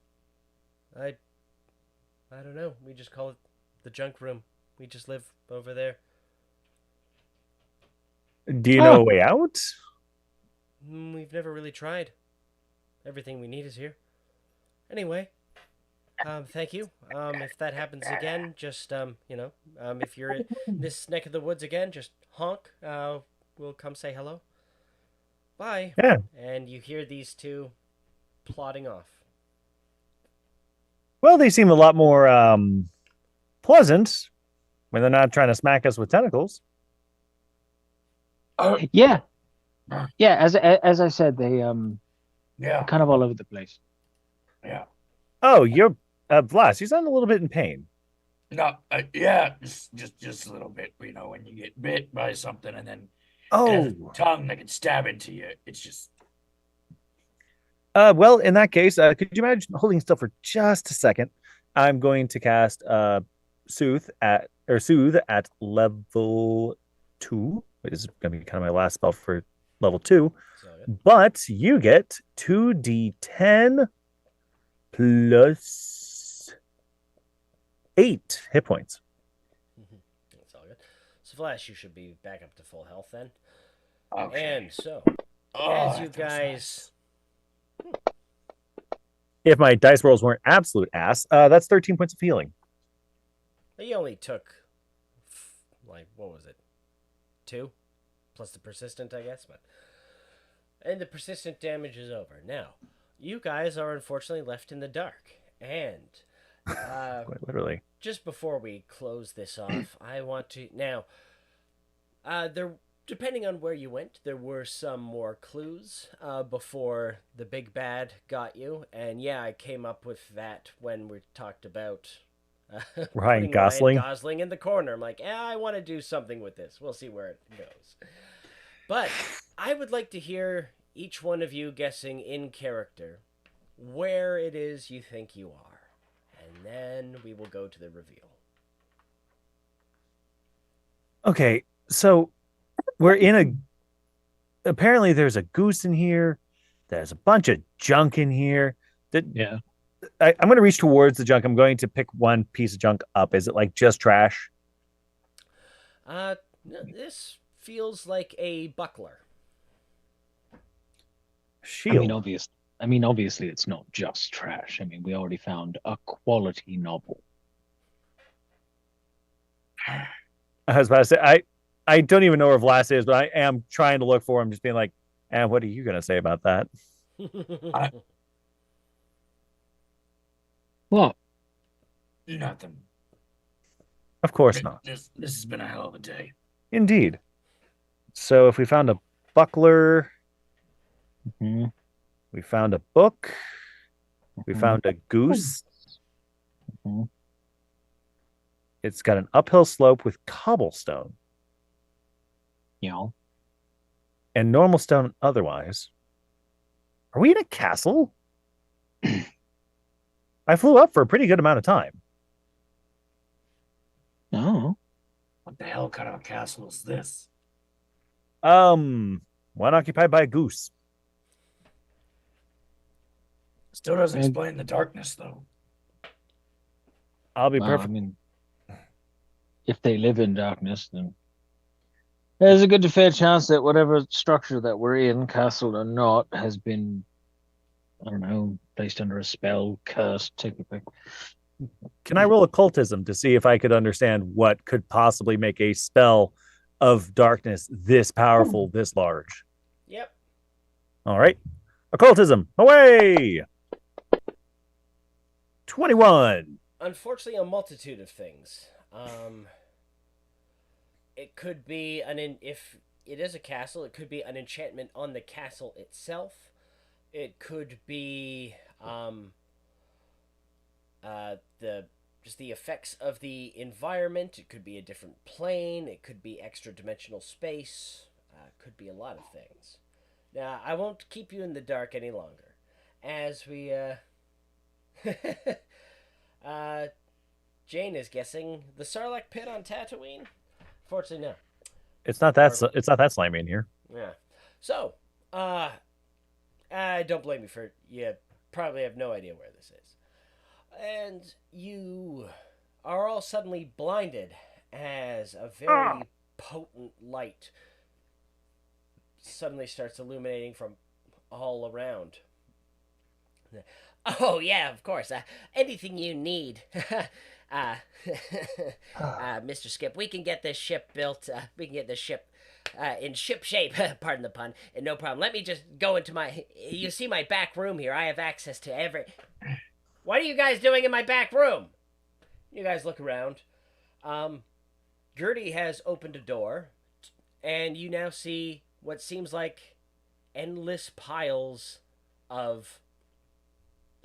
don't know. We just call it the junk room. We just live over there. Do you know a way out? We've never really tried. Everything we need is here. Anyway, thank you. If that happens again, just if you're in this neck of the woods again, just honk. We'll come say hello. Bye. Yeah. And you hear these two plodding off. Well, they seem a lot more pleasant when they're not trying to smack us with tentacles. Yeah. As I said, they Yeah. kind of all over the place. Yeah. Oh, you're Vlas. You sound a little bit in pain. No, yeah, just a little bit. You know, when you get bit by something and then Oh, it has a tongue that can stab into you, it's just. well, in that case, could you imagine holding still for just a second? I'm going to cast Soothe at level 2, which is going to be kind of my last spell for level 2. But you get 2d10 plus 8 hit points. That's all good. So, Flash, you should be back up to full health then. Okay. And so, Oh, as you that feels guys. If my dice rolls weren't absolute ass, that's 13 points of healing. You only took, what was it? 2? Plus the persistent, I guess. And the persistent damage is over. Now, you guys are unfortunately left in the dark. And Quite literally. just before we close this off, I want to... Now, depending on where you went, there were some more clues before the big bad got you. And yeah, I came up with that when we talked about Ryan Gosling. Ryan Gosling in the corner. I'm like, I want to do something with this. We'll see where it goes. But I would like to hear each one of you guessing in character where it is you think you are. And then we will go to the reveal. Okay, so we're in apparently there's a goose in here. There's a bunch of junk in here. Yeah. I'm going to reach towards the junk. I'm going to pick one piece of junk up. Is it like just trash? This feels like a buckler. Shield. Obviously, it's not just trash. I mean, we already found a quality novel. I was about to say, I don't even know where Vlass is, but I am trying to look for him, just being like, and what are you going to say about that? What? Nothing. Of course not. This has been a hell of a day. Indeed. So if we found a buckler, Mhm. we found a book, we Mhm. found a goose. Mhm. It's got an uphill slope with cobblestone You know, and normal stone otherwise. Are we in a castle? I flew up for a pretty good amount of time. no. What the hell kind of a castle is this? One occupied by a goose. Still doesn't And- explain the darkness, though. I'll be Well, perfect. I mean, if they live in darkness, then there's a good to fair chance that whatever structure that we're in, castle or not, has been, I don't know, placed under a spell, cursed, take your pick. Can I roll occultism to see if I could understand what could possibly make a spell of darkness this powerful, this large? Yep. All right. Occultism, away! 21. Unfortunately, a multitude of things. It could be if it is a castle, it could be an enchantment on the castle itself. It could be the effects of the environment. It could be a different plane. It could be extra dimensional space. It could be a lot of things. Now, I won't keep you in the dark any longer, as we Jane is guessing the Sarlacc pit on Tatooine. Fortunately, no. It's not that slimy in here. Yeah. So, don't blame me for you. Probably have no idea where this is, and you are all suddenly blinded as a very potent light suddenly starts illuminating from all around. Oh yeah, of course. Anything you need, Mr. Skip. We can get this ship built. We can get this ship in ship shape. Pardon the pun. And no problem. Let me just go into my. You see my back room here. I have access to every. What are you guys doing in my back room? You guys look around. Gertie has opened a door, and you now see what seems like endless piles of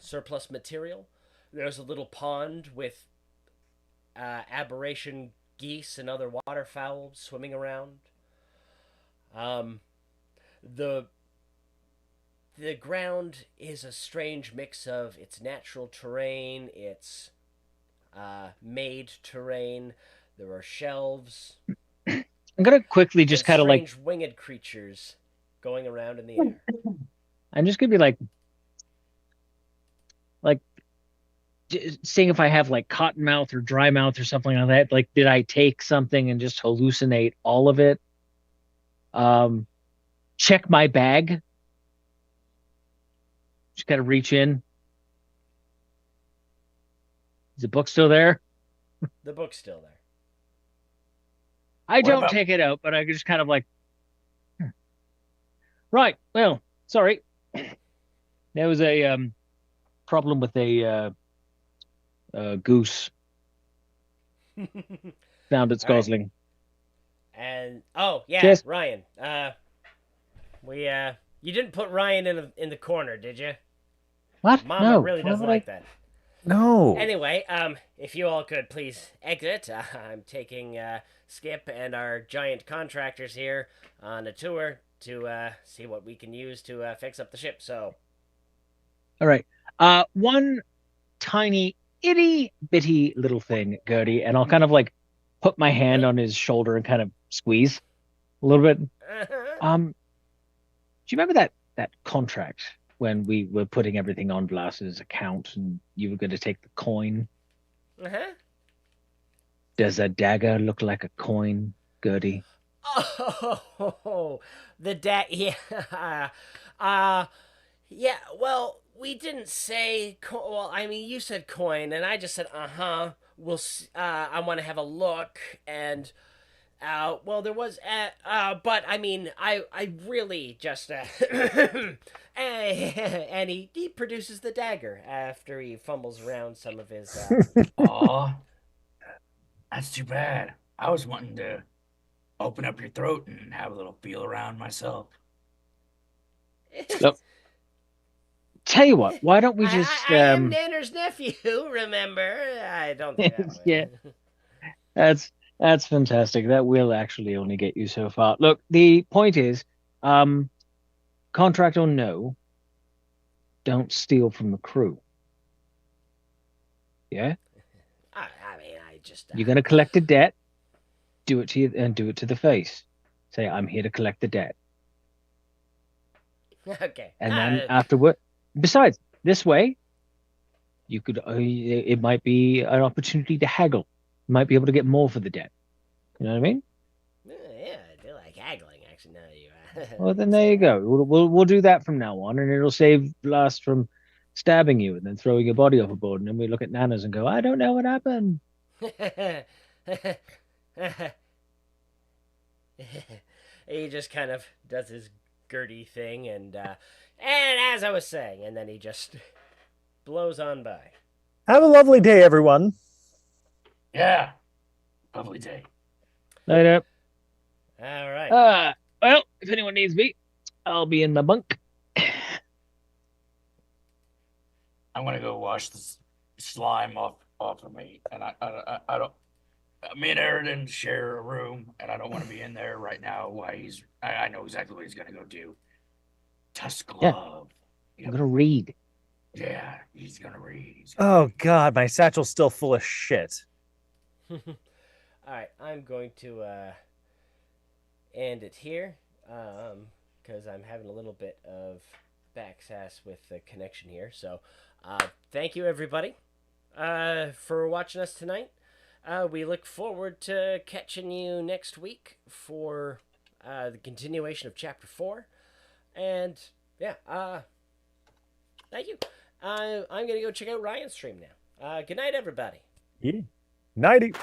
surplus material. There's a little pond with aberration geese and other waterfowl swimming around. The ground is a strange mix of its natural terrain, its made terrain. There are shelves. I'm gonna quickly just and kind of like, strange winged creatures going around in the air. I'm just gonna be like seeing if I have like cotton mouth or dry mouth or something like that. Like, did I take something and just hallucinate all of it? Check my bag. Just gotta reach in. Is the book still there? The book's still there. I What don't about- take it out, but I just kind of like, right. Well, sorry. There was a problem with a goose found its All right. gosling. And oh yeah, Yes. Ryan. You didn't put Ryan in the corner, did you? What? Mama No. really Why doesn't would I- like that. No. Anyway, if you all could please exit. I'm taking Skip and our giant contractors here on a tour to see what we can use to fix up the ship. So, All right. One tiny itty bitty little thing, Gertie, and I'll kind of like put my hand on his shoulder and kind of squeeze a little bit. Do you remember that contract when we were putting everything on Blas's account and you were going to take the coin. Uh-huh. Does a dagger look like a coin, Gertie? Oh, yeah. Yeah, well, we didn't say well, I mean, you said coin and I just said I want to have a look and well, there was but I mean, I really just and he produces the dagger after he fumbles around some of his Aw, that's too bad. I was wanting to open up your throat and have a little feel around myself. Look, tell you what, why don't we just I am Nanner's nephew, remember? I don't think that would. Yeah. That's fantastic. That will actually only get you so far. Look, the point is, contract or no, don't steal from the crew. Yeah? I mean, I just You're gonna collect a debt, do it to you and do it to the face. Say, I'm here to collect the debt. okay. And then afterward, besides, this way, you could it might be an opportunity to haggle. You might be able to get more for the debt. You know what I mean? Yeah, I do like haggling. Actually, now you. Well, then there you go. We'll do that from now on, and it'll save Blast from stabbing you and then throwing your body overboard. And then we look at Nanas and go, I don't know what happened. He just kind of does his Gertie thing, and as I was saying, and then he just blows on by. Have a lovely day, everyone. Yeah, lovely day. Later. All right. Well, if anyone needs me, I'll be in my bunk. I'm gonna go wash the slime off of me, and I don't. Me and Aridin share a room, and I don't want to be in there right now. While I know exactly what he's gonna go do. Tusk glove. Yeah. I'm gonna read. Yeah, he's gonna read. Oh God, my satchel's still full of shit. All right, I'm going to end it here because I'm having a little bit of backsass with the connection here. So thank you, everybody, for watching us tonight. We look forward to catching you next week for the continuation of Chapter 4. And, yeah, thank you. I'm going to go check out Ryan's stream now. Good night, everybody. Yeah. Nighty.